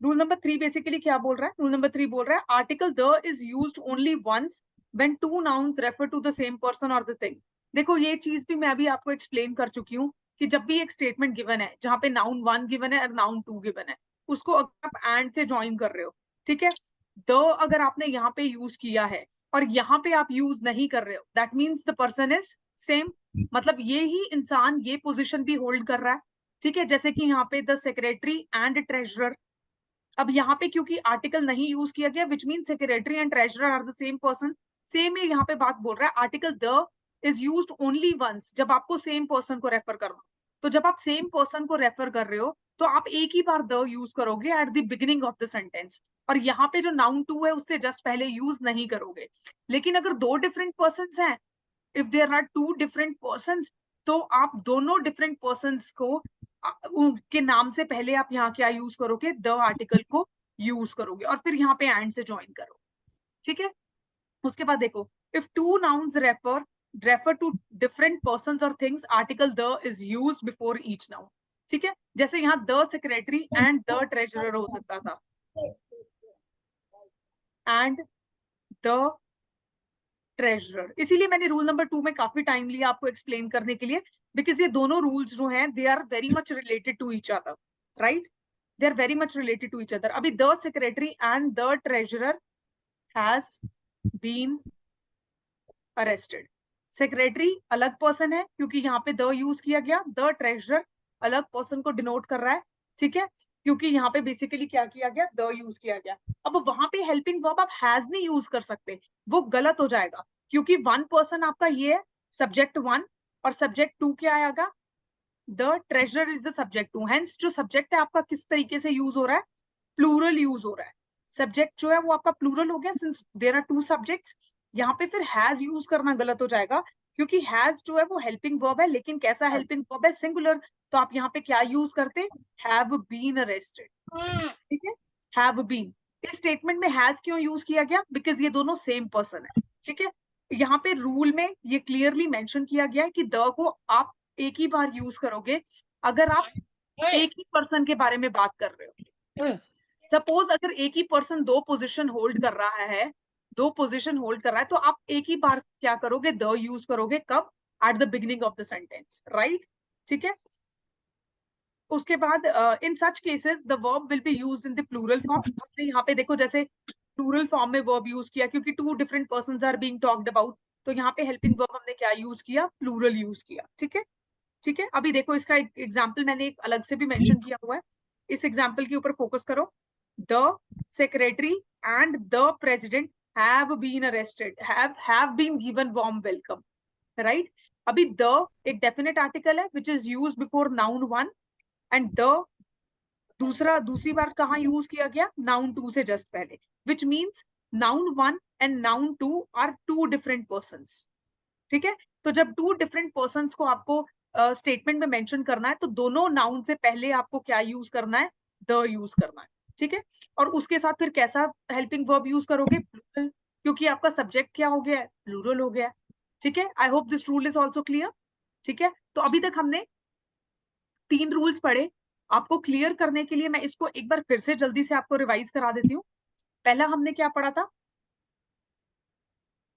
A: रूल नंबर 3 बेसिकली क्या बोल रहा है? रूल नंबर 3 बोल रहा है article the is used only once when two nouns refer to the same person और द थिंग। देखो ये चीज भी मैं अभी आपको एक्सप्लेन कर चुकी हूँ कि जब भी एक स्टेटमेंट गिवन है जहां पे नाउन 1 गिवन है और नाउन 2 गिवन है, उसको अगर आप एंड से ज्वाइन कर रहे हो, ठीक है, द अगर आपने यहाँ पे यूज किया है और यहाँ पे आप यूज नहीं कर रहे हो, that means the person is same. मतलब ये ही इंसान ये पोजिशन भी होल्ड कर रहा है, ठीक है। जैसे कि यहाँ पे द सेक्रेटरी एंड ट्रेजरर, अब यहाँ पे क्योंकि आर्टिकल नहीं यूज किया गया, which mean secretary and treasurer are the same person, same है यहाँ पे बात बोल रहा है। Article the is used only once जब आपको सेम पर्सन को रेफर करना, तो जब आप सेम पर्सन को रेफर कर रहे हो तो आप एक ही बार द यूज करोगे eight the beginning of the sentence, और यहाँ पे जो नाउन टू है उससे जस्ट पहले यूज नहीं करोगे। लेकिन अगर दो डिफरेंट पर्सन हैं, if there are two different person, तो आप दोनों डिफरेंट पर्सन को के नाम से पहले आप यहाँ क्या यूज करोगे? द आर्टिकल को यूज करोगे और फिर यहाँ पे एंड से ज्वाइन करो, ठीक है। उसके बाद देखो, if two nouns refer to different persons और things, article the is use before each noun, ठीक है। जैसे यहाँ the secretary and the treasurer हो सकता था, एंड द ट्रेजरर। इसीलिए मैंने रूल नंबर 2 में काफी टाइम लिया आपको एक्सप्लेन करने के लिए, बिकॉज ये दोनों रूल्स जो हैं they are very much related to each other, right, they are very much related to each other. अभी the secretary and the treasurer has been arrested. Secretary अलग पर्सन है क्योंकि यहाँ पे द यूज किया गया, द ट्रेजरर अलग person को डिनोट कर रहा है, ठीक है, क्योंकि यहाँ पे बेसिकली क्या किया गया? द यूज किया गया। अब वहां पे हेल्पिंग वर्ब आप हैज नहीं यूज कर सकते, वो गलत हो जाएगा, क्योंकि वन पर्सन आपका ये है सब्जेक्ट 1 और सब्जेक्ट 2 क्या आएगा? The treasurer is the subject 2। Hence जो सब्जेक्ट है आपका किस तरीके से यूज हो रहा है? प्लूरल यूज हो रहा है। सब्जेक्ट जो है वो आपका प्लूरल हो गया, since there are two subjects. यहाँ पे फिर हैज यूज करना गलत हो जाएगा, क्योंकि हैज जो है वो हेल्पिंग वर्ब है, लेकिन कैसा हेल्पिंग वर्ब है? सिंगुलर। तो आप यहाँ पे क्या यूज करते? हैव बीन अरेस्टेड, ठीक है, हैव बीन। इस स्टेटमेंट में हैज क्यों यूज किया गया? बिकॉज ये दोनों सेम पर्सन है, ठीक है। यहाँ पे रूल में ये क्लियरली मेंशन किया गया है कि द को आप एक ही बार यूज करोगे अगर आप एक ही पर्सन के बारे में बात कर रहे हो। सपोज अगर एक ही पर्सन दो पोजीशन होल्ड कर रहा है, दो पोजीशन होल्ड कर रहा है, तो आप एक ही बार क्या करोगे? द यूज करोगे कब? At the beginning of the sentence, right, ठीक है। उसके बाद in such cases the verb will be used in the plural form. आपने यहाँ पे देखो जैसे प्लूरल फॉर्म में वर्ब यूज किया क्योंकि two different persons are being talked about, तो यहाँ पे हेल्पिंग वर्ब हमने क्या यूज किया? प्लूरल यूज किया, ठीक है, ठीक है। अभी देखो इसका एक एग्जाम्पल मैंने एक अलग से भी मेंशन किया हुआ है, इस एग्जाम्पल के ऊपर फोकस करो। The secretary and the president have been arrested, have been given warm welcome, right. अभी द एक डेफिनेट आर्टिकल है which is used before noun 1, and the दूसरी बार कहाँ यूज किया गया? नाउन 2 से जस्ट पहले, which means noun 1 and noun 2 are two different persons, ठीक है। तो जब टू डिफरेंट पर्संस को आपको स्टेटमेंट में मेंशन करना है, तो दोनों नाउन से पहले आपको क्या यूज करना है? द यूज करना है, ठीक है। और उसके साथ फिर कैसा हेल्पिंग वर्ब यूज करोगे? प्लूरल, क्योंकि आपका सब्जेक्ट क्या हो गया है? प्लूरल हो गया है, ठीक है। I hope this rule is also clear, ठीक है। तो अभी तक हमने 3 रूल्स पढ़े। आपको क्लियर करने के लिए मैं इसको एक बार फिर से जल्दी से आपको रिवाइज करा देती हूँ। पहला हमने क्या पढ़ा था?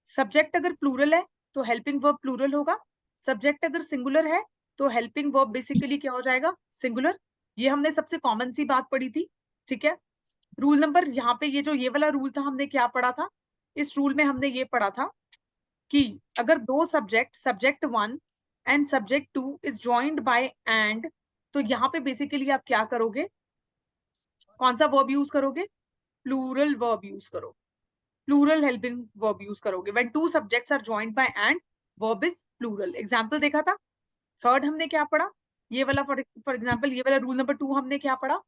A: सब्जेक्ट अगर प्लूरल है तो हेल्पिंग वर्ब प्लूरल होगा, सब्जेक्ट अगर सिंगुलर है तो हेल्पिंग वर्ब बेसिकली क्या हो जाएगा? सिंगुलर। ये हमने सबसे कॉमन सी बात पढ़ी थी, ठीक है। रूल नंबर यहाँ पे ये जो ये वाला रूल था हमने क्या पढ़ा था? इस रूल में हमने ये पढ़ा था कि अगर दो subject 1 and subject 2 is joined by and, तो यहाँ पे बेसिकली आप क्या करोगे? कौन सा वर्ब यूज करोगे? प्लूरल वर्ब यूज करो, प्लूरल हेल्पिंग वर्ब यूज करोगे। When two subjects are joined by and, verb is plural. Example देखा था। थर्ड हमने क्या पढ़ा? ये वाला फॉर एग्जांपल ये वाला रूल नंबर 2 हमने क्या पढ़ा?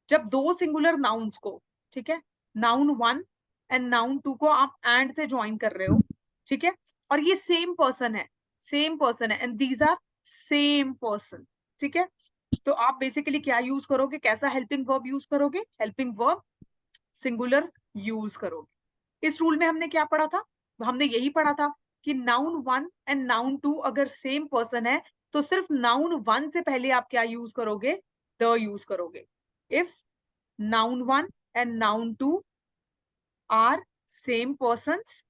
A: जब दो सिंगुलर नाउन्स को, ठीक है, नाउन 1 एंड नाउन 2 को आप एंड से ज्वाइन कर रहे हो, ठीक है, और ये सेम पर्सन है, and these are same person, ठीक है, तो आप बेसिकली क्या यूज करोगे? कैसा हेल्पिंग वर्ब यूज करोगे? हेल्पिंग वर्ब सिंगुलर यूज करोगे। इस रूल में हमने क्या पढ़ा था? हमने यही पढ़ा था कि नाउन 1 एंड नाउन 2 अगर सेम पर्सन है तो सिर्फ नाउन 1 से पहले आप क्या यूज करोगे? द यूज करोगे। If noun 1 and noun 2 are same persons,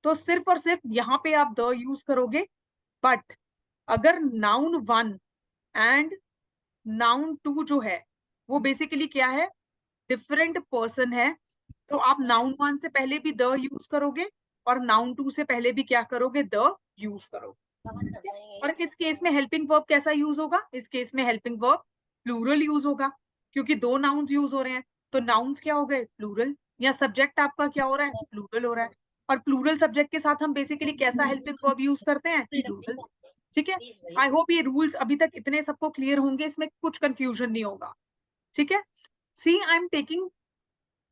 A: तो सिर्फ और सिर्फ यहाँ पे आप द यूज करोगे. बट अगर नाउन 1 एंड नाउन 2 जो है वो बेसिकली क्या है, डिफरेंट पर्सन है, तो आप नाउन 1 से पहले भी द यूज करोगे और नाउन 2 से पहले भी क्या करोगे, द यूज करोगे. और इस केस में हेल्पिंग वर्ब कैसा यूज होगा, इस केस में हेल्पिंग वर्ब प्लूरल यूज होगा, क्योंकि दो नाउन्स यूज हो रहे हैं, तो नाउन्स क्या हो गए, प्लूरल, या सब्जेक्ट आपका क्या हो रहा है, प्लूरल हो रहा है. और प्लूरल सब्जेक्ट के साथ हम बेसिकली कैसा हेल्पिंग वर्ब यूज करते हैं, प्लूरल. ठीक है. आई होप ये रूल्स अभी तक इतने सबको क्लियर होंगे, इसमें कुछ कंफ्यूजन नहीं होगा. ठीक है. See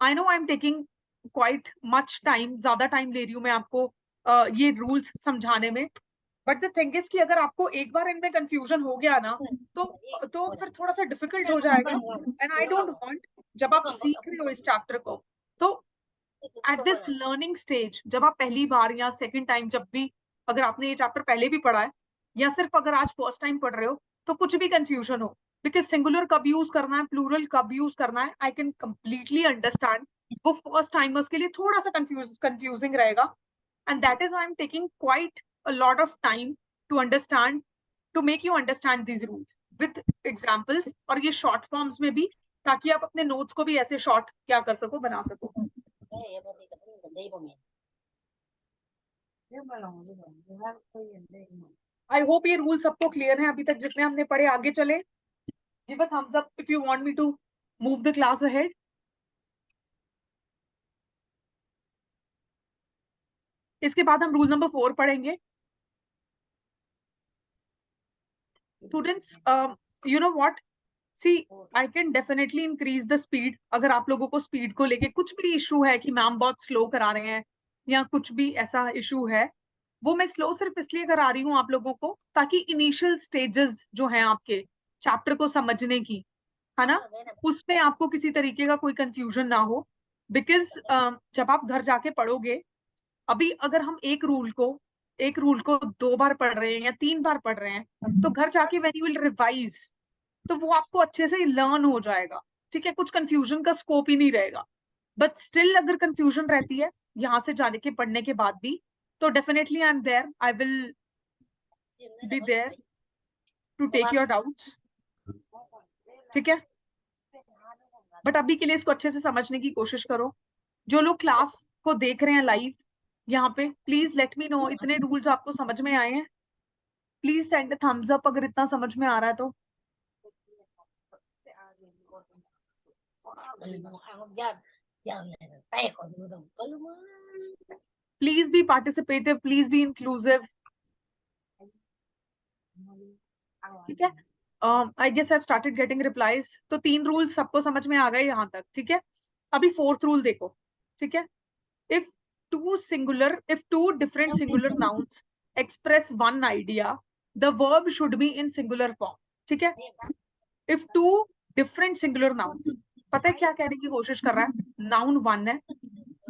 A: I know I am taking quite much time, ज्यादा टाइम ले रही हूँ मैं आपको ये रूल्स समझाने में. बट द थिंग इज कि अगर आपको एक बार इनमें कंफ्यूजन हो गया ना, तो फिर थोड़ा सा डिफिकल्ट हो जाएगा. एंड आई डोंट वांट, जब आप सीख रहे हो इस चैप्टर को, तो एट दिस लर्निंग स्टेज, जब आप पहली बार या सेकंड टाइम, जब भी अगर आपने ये चैप्टर पहले भी पढ़ा है या सिर्फ अगर आज फर्स्ट टाइम पढ़ रहे हो, तो कुछ भी कंफ्यूजन हो, बिकॉज सिंगुलर कब यूज करना है, प्लूरल कब यूज करना है, आई कैन कंप्लीटली अंडरस्टैंड. वो फर्स्ट टाइमर्स के लिए थोड़ा सा कंफ्यूजिंग रहेगा. And that is why I'm taking quite a lot of time to understand, to make you understand these rules with examples, और ये short forms में भी, ताकि आप अपने notes को भी ऐसे short क्या कर सको, बना सको. I hope ये rules सबको clear हैं अभी तक जितने हमने पढ़े. आगे चले. Give a thumbs up if you want me to move the class ahead. इसके बाद हम रूल नंबर 4 पढ़ेंगे. Students, you know what? See, I can definitely increase the speed. अगर आप लोगों को स्पीड को लेके कुछ भी इशू है कि मैम बहुत स्लो करा रहे हैं या कुछ भी ऐसा इशू है, वो मैं स्लो सिर्फ इसलिए करा रही हूँ आप लोगों को, ताकि इनिशियल स्टेजेस जो हैं आपके चैप्टर को समझने की, है ना, उसमें आपको किसी तरीके का कोई कंफ्यूजन ना हो. बिकॉज जब आप घर जाके पढ़ोगे, अभी अगर हम एक रूल को 2 बार पढ़ रहे हैं या 3 बार पढ़ रहे हैं, तो घर जाके व्हेन यू विल रिवाइज, तो वो आपको अच्छे से लर्न हो जाएगा. ठीक है. कुछ कंफ्यूजन का स्कोप ही नहीं रहेगा. बट स्टिल अगर कंफ्यूजन रहती है यहाँ से जाने के पढ़ने के बाद भी, तो definitely I am there, I will be there to take your doubts. ठीक है. बट अभी के लिए इसको अच्छे से समझने की कोशिश करो. जो लोग क्लास को देख रहे हैं लाइव यहाँ पे, प्लीज लेट मी नो इतने रूल्स आपको समझ में आए हैं. प्लीज सेंड थम्स अप अगर इतना समझ में आ रहा है तो. Please be participative, please be inclusive. ठीक है. I guess I started getting replies. तो 3 रूल सबको समझ में आ गए यहाँ तक. ठीक है. अभी 4th रूल देखो. ठीक है. if if two different singular nouns express one idea, the verb should be in singular form. ठीक है. if two different singular nouns, पता है क्या कहने की कोशिश कर रहा है, नाउन 1 है,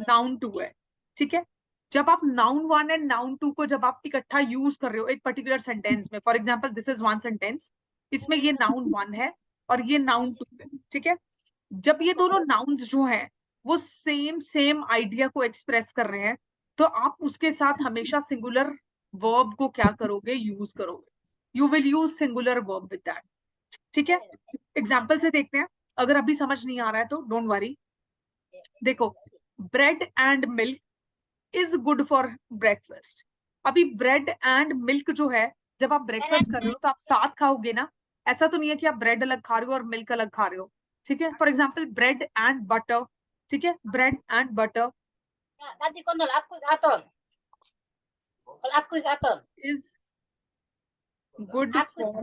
A: नाउन 2 है. ठीक है. जब आप नाउन 1 एंड नाउन 2 को जब आप इकट्ठा यूज कर रहे हो एक पर्टिकुलर सेंटेंस में, for example this is one sentence, इसमें ये नाउन 1 है और ये नाउन 2 है. ठीक है. जब ये दोनों नाउन्स जो हैं वो सेम आइडिया को एक्सप्रेस कर रहे हैं, तो आप उसके साथ हमेशा सिंगुलर वर्ब को क्या करोगे, यूज करोगे. You will use singular verb with that. ठीक है. एग्जाम्पल से देखते हैं. अगर अभी समझ नहीं आ रहा है तो डोंट वरी. देखो, bread and milk is good for breakfast. अभी ब्रेड एंड मिल्क जो है, जब आप ब्रेकफास्ट कर रहे हो तो आप साथ खाओगे ना. ऐसा तो नहीं है कि आप ब्रेड अलग खा रहे हो और मिल्क अलग खा रहे हो. ठीक है. For example bread and butter. ठीक है. Bread and butter is good for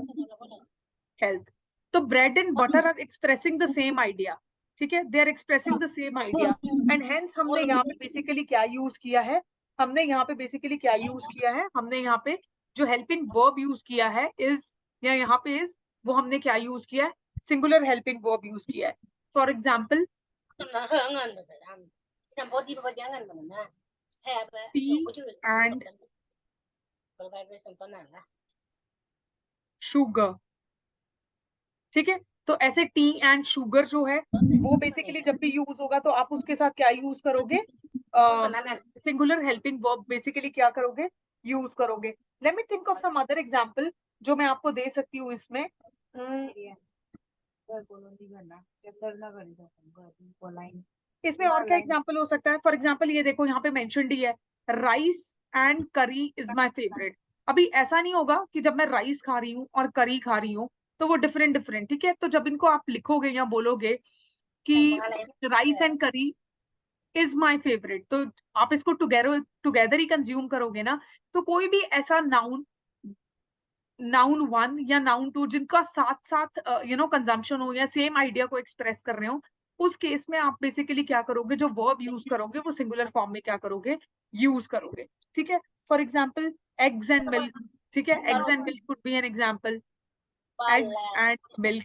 A: health. तो bread and butter are expressing the same idea. ठीक है. They are expressing the same idea, and hence हमने यहाँ पे बेसिकली क्या यूज किया है, हमने यहाँ पे जो हेल्पिंग वर्ब यूज किया है इज, या यहाँ पे इज, वो हमने क्या यूज किया है, सिंगुलर हेल्पिंग वर्ब यूज किया है. For example T and sugar. ठीक है. तो ऐसे टी एंड शुगर जो है वो बेसिकली जब भी यूज होगा तो आप उसके साथ क्या यूज करोगे, सिंगुलर हेल्पिंग वर्ब बेसिकली क्या करोगे, यूज करोगे। Let me think of some other example जो मैं आपको दे सकती हूँ इसमें। इसमें और क्या एग्जांपल हो सकता है, फॉर एग्जांपल ये देखो यहाँ पे मेंशन्ड ही है, rice and curry is my favourite. अभी ऐसा नहीं होगा कि जब मैं राइस खा रही हूँ और करी खा रही हूँ तो वो डिफरेंट डिफरेंट, ठीक है। तो जब इनको आप लिखोगे या बोलोगे कि rice and curry is my favourite, तो आप इसको टुगेदर टुगेदर ही कंज्यूम करोगे ना। तो कोई भी ऐसा नाउन, नाउन वन या नाउन टू जिनका साथ साथ कंजम्पशन हो या सेम आइडिया को एक्सप्रेस कर रहे हो, उस केस में आप बेसिकली क्या करोगे, जो वर्ब यूज करोगे वो सिंगुलर फॉर्म में क्या करोगे, यूज करोगे, ठीक है। For example eggs and milk, ठीक है, eggs and milk could be an example, eggs and milk.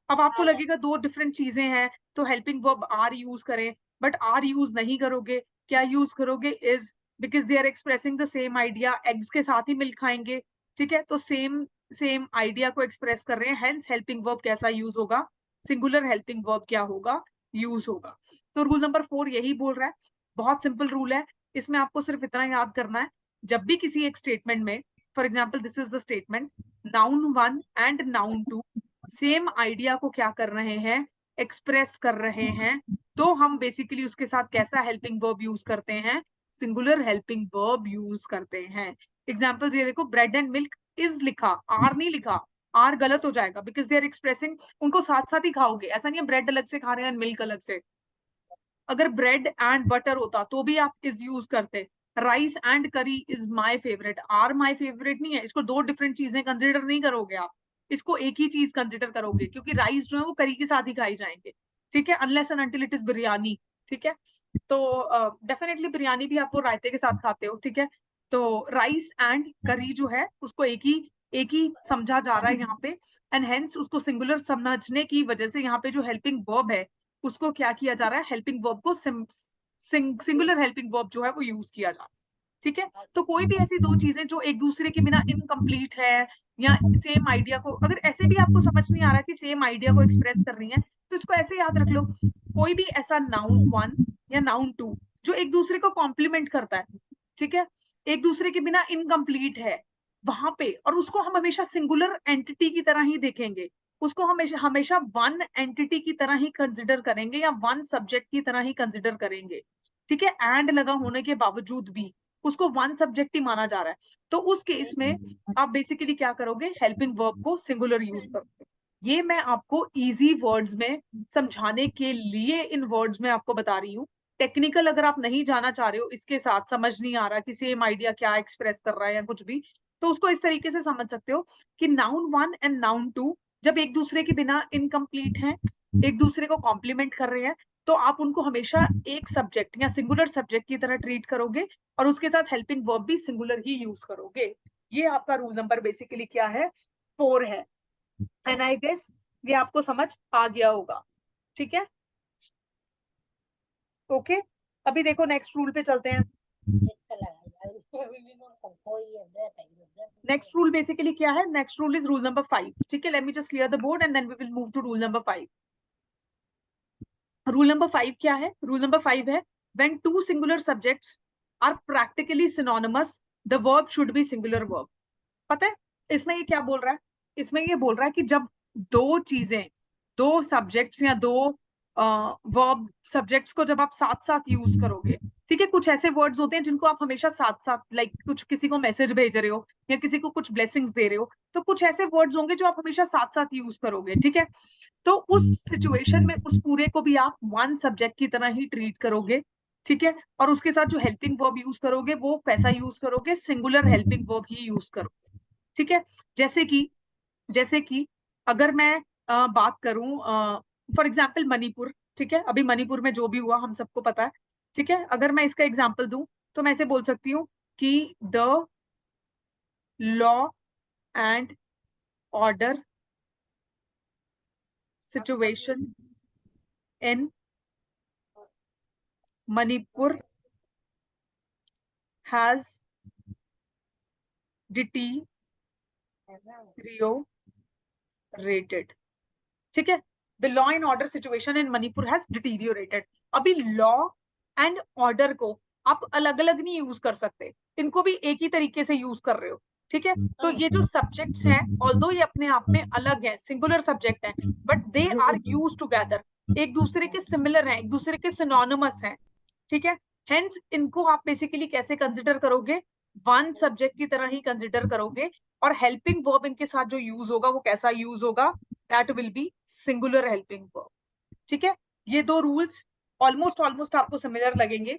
A: अब आपको लगेगा दो डिफरेंट चीजें हैं तो हेल्पिंग वर्ब आर यूज करें, बट आर यूज नहीं करोगे, क्या यूज करोगे, is, because they are expressing the same idea, eggs के साथ ही मिल्क खाएंगे, ठीक है। तो सेम सेम आइडिया को एक्सप्रेस कर रहे हैं, हेंस हेल्पिंग वर्ब कैसा यूज होगा, सिंगुलर हेल्पिंग वर्ब क्या होगा, यूज होगा। तो रूल नंबर 4 यही बोल रहा है, बहुत सिंपल रूल है। इसमें आपको सिर्फ इतना याद करना है, जब भी किसी एक स्टेटमेंट में, for example this is the statement, noun one and noun two same idea को क्या कर रहे हैं, एक्सप्रेस कर रहे हैं, तो हम बेसिकली उसके साथ कैसा हेल्पिंग वर्ब यूज करते हैं, सिंगुलर हेल्पिंग वर्ब यूज करते हैं। एग्जाम्पल ये देखो, ब्रेड एंड मिल्क इज लिखा, आर नहीं लिखा, आर गलत हो जाएगा बिकॉज दे आर एक्सप्रेसिंग, उनको साथ साथ ही खाओगे, ऐसा नहीं है ब्रेड अलग से खा रहे हैं मिल्क अलग से। अगर ब्रेड एंड बटर होता तो भी आप इज यूज करते, rice and curry is my favourite, are my favourite नहीं है, इसको दो डिफरेंट चीजें कंसिडर नहीं करोगे आप, इसको एक ही चीज कंसिडर करोगे, क्योंकि राइस जो है वो करी के साथ ही खाई जाएंगे, ठीक है, unless and until it is biryani, ठीक है। तो डेफिनेटली बिरयानी भी आप वो रायते के साथ खाते हो, ठीक है। तो राइस एंड करी जो है उसको एक ही समझा जा रहा है यहाँ पे, एंड हेंस उसको सिंगुलर समझने की वजह से यहाँ पे जो हेल्पिंग वर्ब है उसको क्या किया जा रहा है, हेल्पिंग वर्ब को सिंगुलर हेल्पिंग वर्ब जो है वो यूज किया जा रहा है, ठीक है। तो कोई भी ऐसी दो चीजें जो एक दूसरे के बिना इनकम्प्लीट है या सेम आइडिया को, अगर ऐसे भी आपको समझ नहीं आ रहा कि सेम आइडिया को एक्सप्रेस कर रही है, तो इसको ऐसे याद रख लो, कोई भी ऐसा नाउन वन या नाउन टू जो एक दूसरे को कॉम्प्लीमेंट करता है, ठीक है, एक दूसरे के बिना इनकम्प्लीट है वहां पे, और उसको हम हमेशा सिंगुलर एंटिटी की तरह ही देखेंगे, उसको हमेशा हमेशा वन एंटिटी की तरह ही कंसिडर करेंगे या वन सब्जेक्ट की तरह ही कंसिडर करेंगे, ठीक है। एंड लगा होने के बावजूद भी उसको वन सब्जेक्ट ही माना जा रहा है, तो उस केस में आप बेसिकली क्या करोगे, हेल्पिंग वर्ब को सिंगुलर यूज करोगे। ये मैं आपको इजी वर्ड्स में समझाने के लिए इन वर्ड्स में आपको बता रही हूँ। टेक्निकल अगर आप नहीं जाना चाह रहे हो, इसके साथ समझ नहीं आ रहा कि सेम आइडिया क्या एक्सप्रेस कर रहा है या कुछ भी, तो उसको इस तरीके से समझ सकते हो कि noun one and noun two जब एक दूसरे के बिना इनकम्प्लीट हैं, एक दूसरे को कॉम्प्लीमेंट कर रहे हैं, तो आप उनको हमेशा एक सब्जेक्ट या सिंगुलर सब्जेक्ट की तरह ट्रीट करोगे और उसके साथ हेल्पिंग वर्ब भी सिंगुलर ही यूज करोगे। ये आपका रूल नंबर बेसिकली क्या है, 4 है, एंड आई गेस ये आपको समझ आ गया होगा, ठीक है, ओके। अभी देखो नेक्स्ट रूल पे चलते हैं। नेक्स्ट रूल बेसिकली क्या है, next rule is rule number 5, ठीक है। Let me just clear the board and then we will move to rule number 5। Rule number 5 क्या है, रूल नंबर 5 है, when two singular subjects are practically synonymous the verb should be singular verb. पता है इसमें ये क्या बोल रहा है, इसमें ये बोल रहा है कि जब दो चीजें, दो सब्जेक्ट्स या दो वर्ब सब्जेक्ट्स को जब आप साथ साथ यूज करोगे, ठीक है, कुछ ऐसे वर्ड्स होते हैं जिनको आप हमेशा साथ साथ, लाइक कुछ किसी को मैसेज भेज रहे हो या किसी को कुछ ब्लेसिंग्स दे रहे हो, तो कुछ ऐसे वर्ड्स होंगे जो आप हमेशा साथ साथ यूज करोगे, ठीक है। तो उस सिचुएशन में उस पूरे को भी आप वन सब्जेक्ट की तरह ही ट्रीट करोगे, ठीक है, और उसके साथ जो हेल्पिंग वर्ब यूज करोगे वो कैसा यूज करोगे, सिंगुलर हेल्पिंग वर्ब ही यूज करोगे, ठीक है। जैसे कि अगर मैं बात करूं, फॉर एग्जाम्पल मणिपुर, ठीक है, अभी मणिपुर में जो भी हुआ हम सबको पता है, ठीक है। अगर मैं इसका एग्जाम्पल दूं तो मैं ऐसे बोल सकती हूँ कि the law and order situation in Manipur has deteriorated, ठीक है। The law and order situation in Manipur has deteriorated. अभी लॉ एंड ऑर्डर को आप अलग अलग नहीं यूज कर सकते, इनको भी एक ही तरीके से यूज कर रहे हो, ठीक है। तो ये जो सब्जेक्ट्स हैं, ऑल्दो ये अपने आप में अलग है, सिंगुलर सब्जेक्ट है, but they are use together, एक दूसरे के सिमिलर हैं, एक दूसरे के सिनोनिमस हैं, ठीक है। हेंस इनको आप बेसिकली कैसे कंसिडर करोगे, वन सब्जेक्ट की तरह ही कंसिडर करोगे, और हेल्पिंग वर्ब इनके साथ जो यूज होगा वो कैसा यूज होगा, that will be singular helping verb, ठीक है। ये दो रूल्स ऑलमोस्ट आपको सिमिलर लगेंगे,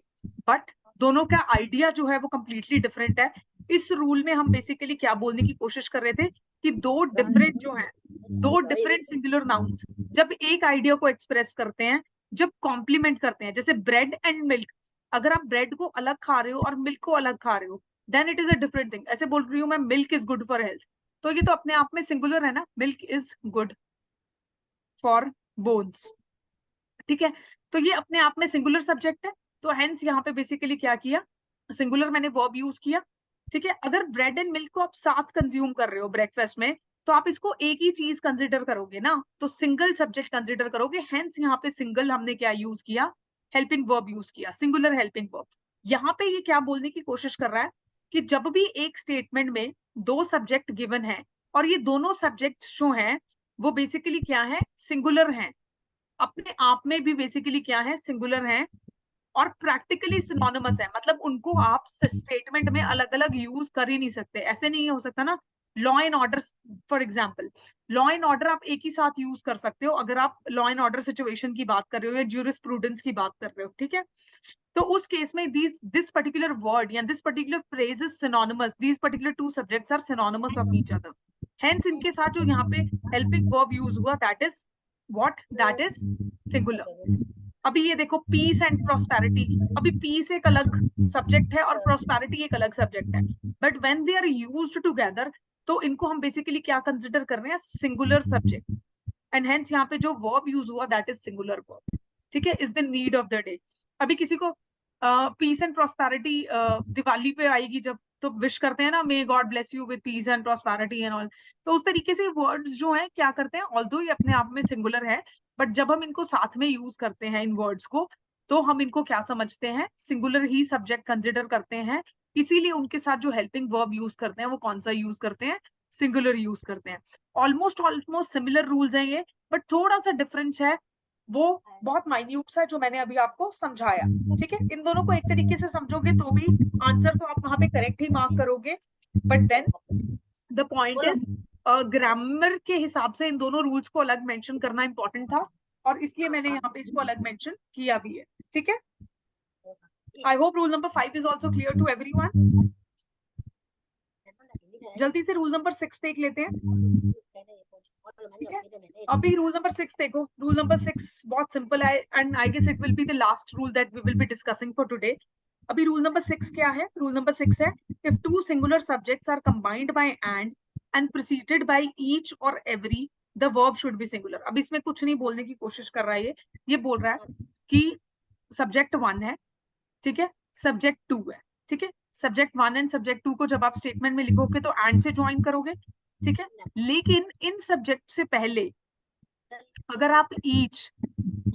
A: बट दोनों का आइडिया जो है वो कंप्लीटली डिफरेंट है। इस रूल में हम बेसिकली क्या बोलने की कोशिश कर रहे थे कि दो डिफरेंट सिंगुलर नाउन्स जब एक आइडिया को एक्सप्रेस करते हैं, जब कॉम्प्लीमेंट करते हैं, जैसे ब्रेड एंड मिल्क, अगर आप ब्रेड को अलग खा रहे हो और मिल्क को अलग खा रहे हो, then it is a different thing. ऐसे बोल रही हूँ मैं, milk is good for health, तो ये तो अपने आप में सिंगुलर है ना, milk is good for bones, ठीक है। तो ये अपने आप में सिंगुलर सब्जेक्ट है, तो हेंस यहाँ पे बेसिकली क्या किया, सिंगुलर मैंने वर्ब यूज किया, ठीक है। अगर ब्रेड एंड मिल्क को आप साथ कंज्यूम कर रहे हो ब्रेकफास्ट में, तो आप इसको एक ही चीज कंसिडर करोगे ना, तो सिंगल सब्जेक्ट कंसिडर करोगे, हेंस यहाँ पे सिंगल हमने क्या यूज किया, हेल्पिंग वर्ब यूज किया, सिंगुलर हेल्पिंग वर्ब। यहाँ पे ये क्या बोलने की कोशिश कर रहा है कि जब भी एक स्टेटमेंट में दो सब्जेक्ट गिवन है और ये दोनों सब्जेक्ट्स जो हैं वो बेसिकली क्या है, सिंगुलर हैं, अपने आप में भी बेसिकली क्या है, सिंगुलर है, और प्रैक्टिकली सिनोनिमस है, मतलब उनको आप स्टेटमेंट में अलग अलग यूज कर ही नहीं सकते, ऐसे नहीं हो सकता ना। Law and order, for example, law and order आप एक ही साथ यूज कर सकते हो अगर आप लॉ एंड ऑर्डर सिचुएशन की बात कर रहे हो या ज्यूरिस्प्रूडेंस की बात कर रहे हो, ठीक है। तो उस केस में दिस पर्टिकुलर वर्ड या this particular phrase is synonymous, these particular two subjects are synonymous of each other, hence इनके साथ जो यहाँ पे हेल्पिंग वर्ब यूज हुआ, that is what, that is singular. अभी ये देखो, पीस एंड प्रोस्पेरिटी, अभी पीस एक अलग सब्जेक्ट है और प्रोस्पेरिटी एक अलग सब्जेक्ट है, but when they are used together, तो इनको हम बेसिकली क्या कंसिडर कर रहे हैं, सिंगुलर सब्जेक्ट, एंड हेंस यहाँ पे जो वर्ब यूज हुआ दैट इज सिंगुलर वर्ब, ठीक है, is the need of the day. अभी किसी को पीस एंड प्रोस्पेरिटी दिवाली पे आएगी जब, तो विश करते हैं ना, may God bless you with piece and prosperity and all, तो उस तरीके से वर्ड्स जो हैं क्या करते हैं, ऑल्दो ये अपने आप में सिंगुलर है, बट जब हम इनको साथ में यूज करते हैं इन वर्ड्स को, तो हम इनको क्या समझते हैं, सिंगुलर ही सब्जेक्ट कंसिडर करते हैं, इसीलिए उनके साथ जो हेल्पिंग वर्ब यूज करते हैं वो कौन सा यूज करते हैं, सिंगुलर यूज करते हैं। ऑलमोस्ट सिमिलर रूल्स हैं ये, बट थोड़ा सा डिफरेंस है, वो बहुत माइन्यूट सा जो मैंने अभी आपको समझाया, ठीक है। इन दोनों को एक तरीके से समझोगे तो भी आंसर तो आप वहां पे करेक्ट ही मार्क करोगे, but then the point is grammar के हिसाब से इन दोनों रूल्स को अलग मेंशन करना इंपॉर्टेंट था, और इसलिए मैंने यहाँ पे इसको अलग मेंशन किया भी है, ठीक है। I hope rule number 5 is also clear to everyone. जल्दी से रूल नंबर 6 देख लेते हैं, ठीक है। अभी रूल नंबर 6 देखो, रूल नंबर 6 बहुत सिंपल है, and I guess it will be the last rule that we will be discussing for today. अभी रूल नंबर 6 क्या है, रूल नंबर 6 है, if two singular subjects are combined by and preceded by each or every, the verb should be singular. अब इसमें कुछ नहीं बोलने की कोशिश कर रहा है, ये बोल रहा है कि सब्जेक्ट 1 है, ठीक है, सब्जेक्ट 2 है, ठीक है। सब्जेक्ट 1 एंड सब्जेक्ट 2 को जब आप स्टेटमेंट में लिखोगे तो एंड से ज्वाइन करोगे, ठीक है। लेकिन इन सब्जेक्ट से पहले अगर आप ईच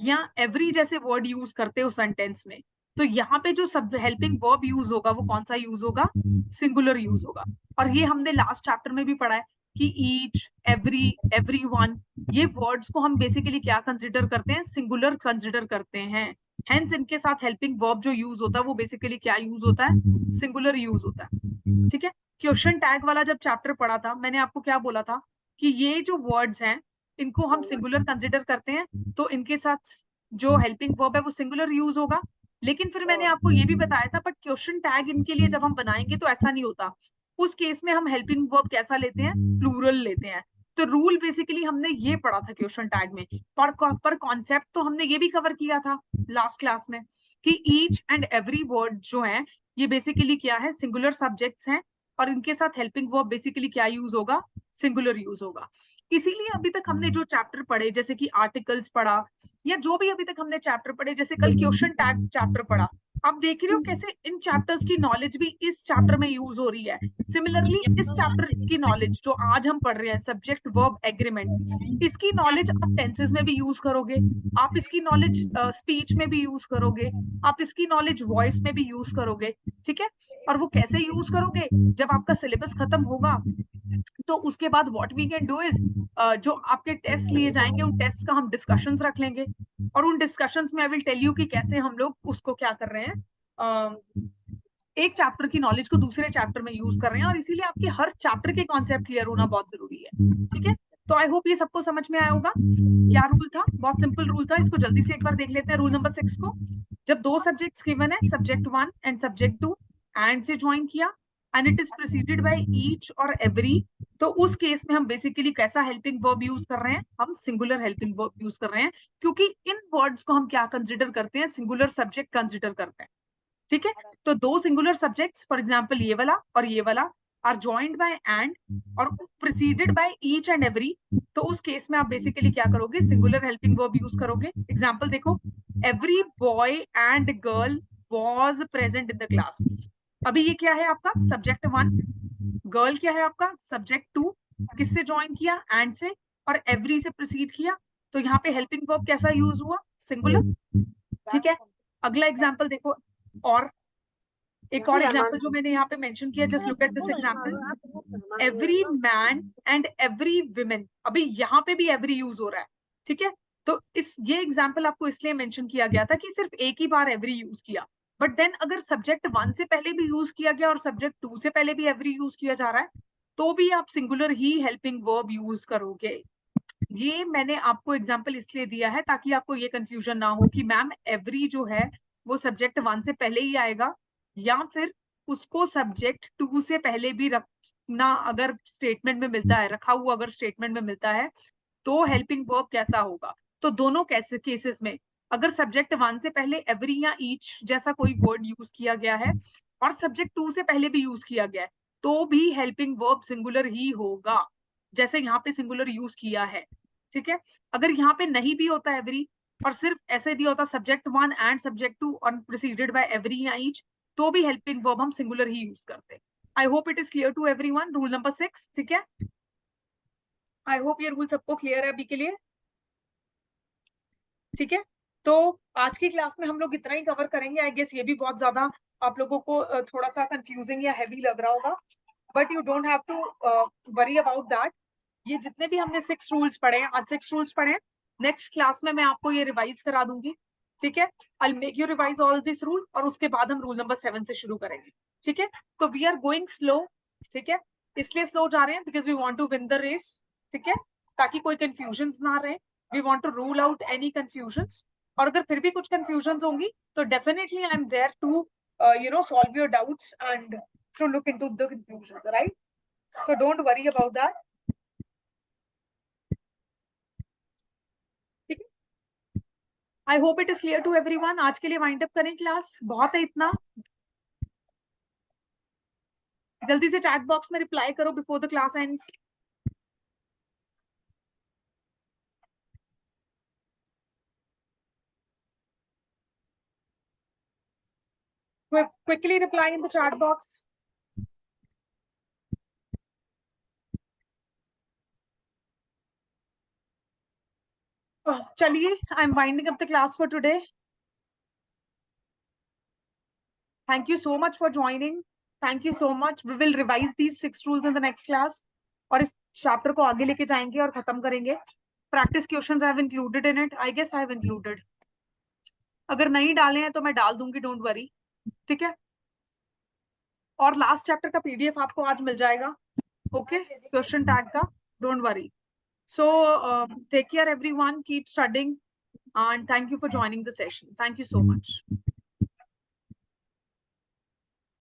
A: या एवरी जैसे वर्ड यूज करते हो सेंटेंस में, तो यहाँ पे जो सब हेल्पिंग वर्ब यूज होगा वो कौन सा यूज होगा, सिंगुलर यूज होगा। और ये हमने लास्ट चैप्टर में भी पढ़ा है कि ईच, एवरी, एवरीवन, ये वर्ड्स को हम बेसिकली क्या कंसिडर करते हैं, सिंगुलर कंसिडर करते हैं, हेंस इनके साथ हेल्पिंग वर्ब जो यूज होता है वो बेसिकली क्या यूज होता है, सिंगुलर यूज होता है, ठीक है। क्वेश्चन टैग वाला जब चैप्टर पढ़ा था, मैंने आपको क्या बोला था कि ये जो वर्ड्स हैं इनको हम सिंगुलर कंसिडर करते हैं, तो इनके साथ जो हेल्पिंग वर्ब है वो सिंगुलर यूज होगा। लेकिन फिर मैंने आपको ये भी बताया था, बट क्वेश्चन टैग इनके लिए जब हम बनाएंगे तो ऐसा नहीं होता, उस केस में हम हेल्पिंग वर्ब कैसा लेते हैं, प्लूरल लेते हैं। तो रूल बेसिकली हमने ये पढ़ा था क्वेश्चन टैग में, पर कॉन्सेप्ट तो हमने ये भी कवर किया था लास्ट क्लास में कि ईच एंड एवरी वर्ड जो है ये बेसिकली क्या है, सिंगुलर सब्जेक्ट्स हैं, और इनके साथ हेल्पिंग वर्ब बेसिकली क्या यूज होगा, सिंगुलर यूज होगा। इसीलिए अभी तक हमने जो चैप्टर पढ़े, जैसे कि आर्टिकल्स पढ़ा, या जो भी अभी तक हमने चैप्टर पढ़े, जैसे कल क्वेश्चन टैग चैप्टर पढ़ा, आप देख रहे हो कैसे इन चैप्टर्स की नॉलेज भी इस चैप्टर में यूज हो रही है। सिमिलरली इस चैप्टर की नॉलेज जो आज हम पढ़ रहे हैं, सब्जेक्ट वर्ब एग्रीमेंट, इसकी नॉलेज आप टेंसेस में भी यूज करोगे, आप इसकी नॉलेज स्पीच में भी यूज करोगे, आप इसकी नॉलेज वॉइस में भी यूज करोगे, ठीक है। और वो कैसे यूज करोगे, जब आपका सिलेबस खत्म होगा तो उसके बाद what we can do is, जो आपके टेस्ट लिए जाएंगे उन टेस्ट का हम डिस्कशंस रख लेंगे, और उन डिस्कशंस में आई विल टेल यू कि कैसे हम लोग उसको क्या कर रहे हैं, एक चैप्टर की नॉलेज को दूसरे चैप्टर में यूज कर रहे हैं, और इसीलिए आपके हर चैप्टर के कॉन्सेप्ट क्लियर होना बहुत जरूरी है, ठीक है। तो आई होप ये सबको समझ में आया होगा। क्या रूल था, बहुत सिंपल रूल था, इसको जल्दी से एक बार देख लेते हैं। रूल नंबर 6 को, जब दो सब्जेक्ट्स गिवन है, सब्जेक्ट 1 एंड सब्जेक्ट 2, एंड से ज्वाइन किया and it is preceded by each or every, तो उस केस में हम बेसिकली कैसा हेल्पिंग वर्ब यूज कर रहे हैं, हम सिंगुलर हेल्पिंग वर्ब यूज कर रहे हैं, क्योंकि इन वर्ड्स को हम क्या कंसिडर करते हैं, सिंगुलर सब्जेक्ट कंसिडर करते हैं, ठीक है। तो दो सिंगुलर सब्जेक्ट्स, फॉर एग्जांपल ये वाला और ये वाला, आर जॉइंड बाय एंड और preceded by each and every, तो उस केस में आप बेसिकली क्या करोगे, सिंगुलर हेल्पिंग वर्ब यूज करोगे। एग्जांपल देखो, every boy and girl was present in the class. अभी ये क्या है आपका सब्जेक्ट 1, गर्ल क्या है आपका सब्जेक्ट 2, किससे ज्वाइन किया, एंड से, और एवरी से प्रोसीड किया, तो यहाँ पे हेल्पिंग वर्ब कैसा यूज हुआ, सिंगुलर, ठीक है। अगला एग्जांपल देखो, और एक और एग्जांपल जो मैंने यहाँ पे मेंशन किया, just look at this example, every man and every women, अभी यहाँ पे भी एवरी यूज हो रहा है, ठीक है। तो इस ये एग्जांपल आपको इसलिए मेंशन किया गया था कि सिर्फ एक ही बार एवरी यूज किया, बट देन अगर सब्जेक्ट 1 से पहले भी यूज किया गया और सब्जेक्ट 2 से पहले भी एवरी यूज किया जा रहा है, तो भी आप सिंगुलर ही हेल्पिंग वर्ब यूज करोगे। ये मैंने आपको एग्जाम्पल इसलिए दिया है ताकि आपको ये कंफ्यूजन ना हो कि मैम एवरी जो है वो सब्जेक्ट 1 से पहले ही आएगा, या फिर उसको सब्जेक्ट 2 से पहले भी रखना अगर स्टेटमेंट में मिलता है, रखा हुआ अगर स्टेटमेंट में मिलता है, तो हेल्पिंग वर्ब कैसा होगा। तो दोनों कैसे केसेस में, अगर सब्जेक्ट 1 से पहले एवरी या ईच जैसा कोई वर्ड यूज किया गया है और सब्जेक्ट 2 से पहले भी यूज किया गया है, तो भी हेल्पिंग वर्ब सिंगुलर ही होगा, जैसे यहाँ पे सिंगुलर यूज किया है, ठीक है। अगर यहाँ पे नहीं भी होता एवरी और सिर्फ ऐसे दिया होता सब्जेक्ट 1 एंड सब्जेक्ट 2 और प्रीसीडेड बाय एवरी या ईच, तो भी हेल्पिंग वर्ब हम सिंगुलर ही यूज करते हैं। I hope it is clear to everyone, rule number 6, ठीक है। आई होप ये रूल सबको क्लियर है अभी के लिए, ठीक है। तो आज की क्लास में हम लोग इतना ही कवर करेंगे। आई गेस ये भी बहुत ज्यादा आप लोगों को थोड़ा सा कंफ्यूजिंग या हैवी लग रहा होगा, but you don't have to worry about that. ये जितने भी हमने 6 रूल्स पढ़े हैं, आज 6 रूल्स पढ़े हैं, नेक्स्ट क्लास में मैं आपको ये रिवाइज करा दूंगी, ठीक है। I make you revise all this rule, और उसके बाद हम रूल नंबर 7 से शुरू करेंगे, ठीक है। तो वी आर गोइंग स्लो, ठीक है, इसलिए स्लो जा रहे हैं because we want to win the race, ठीक है, ताकि कोई कंफ्यूजन्स ना रहे। We want to rule out any confusions, और अगर फिर भी कुछ कंफ्यूजन्स होंगी तो definitely I am there to solve your doubts and to look into the conclusions, right? So don't worry about that. ठीक है, I hope it is clear to everyone. आज के लिए वाइंड अप करें क्लास, बहुत है इतना। जल्दी से चैट बॉक्स में रिप्लाई करो before the class ends. Quickly reply in the chat box. चलिए, I am winding up the class for today. Thank you so much for joining. Thank you so much. We will revise these 6 rules in the next class. और इस chapter को आगे लेके जाएंगे और खत्म करेंगे। Practice questions I have included in it, I guess I have included. अगर नहीं डाले हैं तो मैं डाल दूंगी, डोंट वरी, ठीक है। और लास्ट चैप्टर का पीडीएफ आपको आज मिल जाएगा, ओके, क्वेश्चन टैग का, don't worry. So take care everyone, keep studying, and thank you for joining the session. Thank you so much.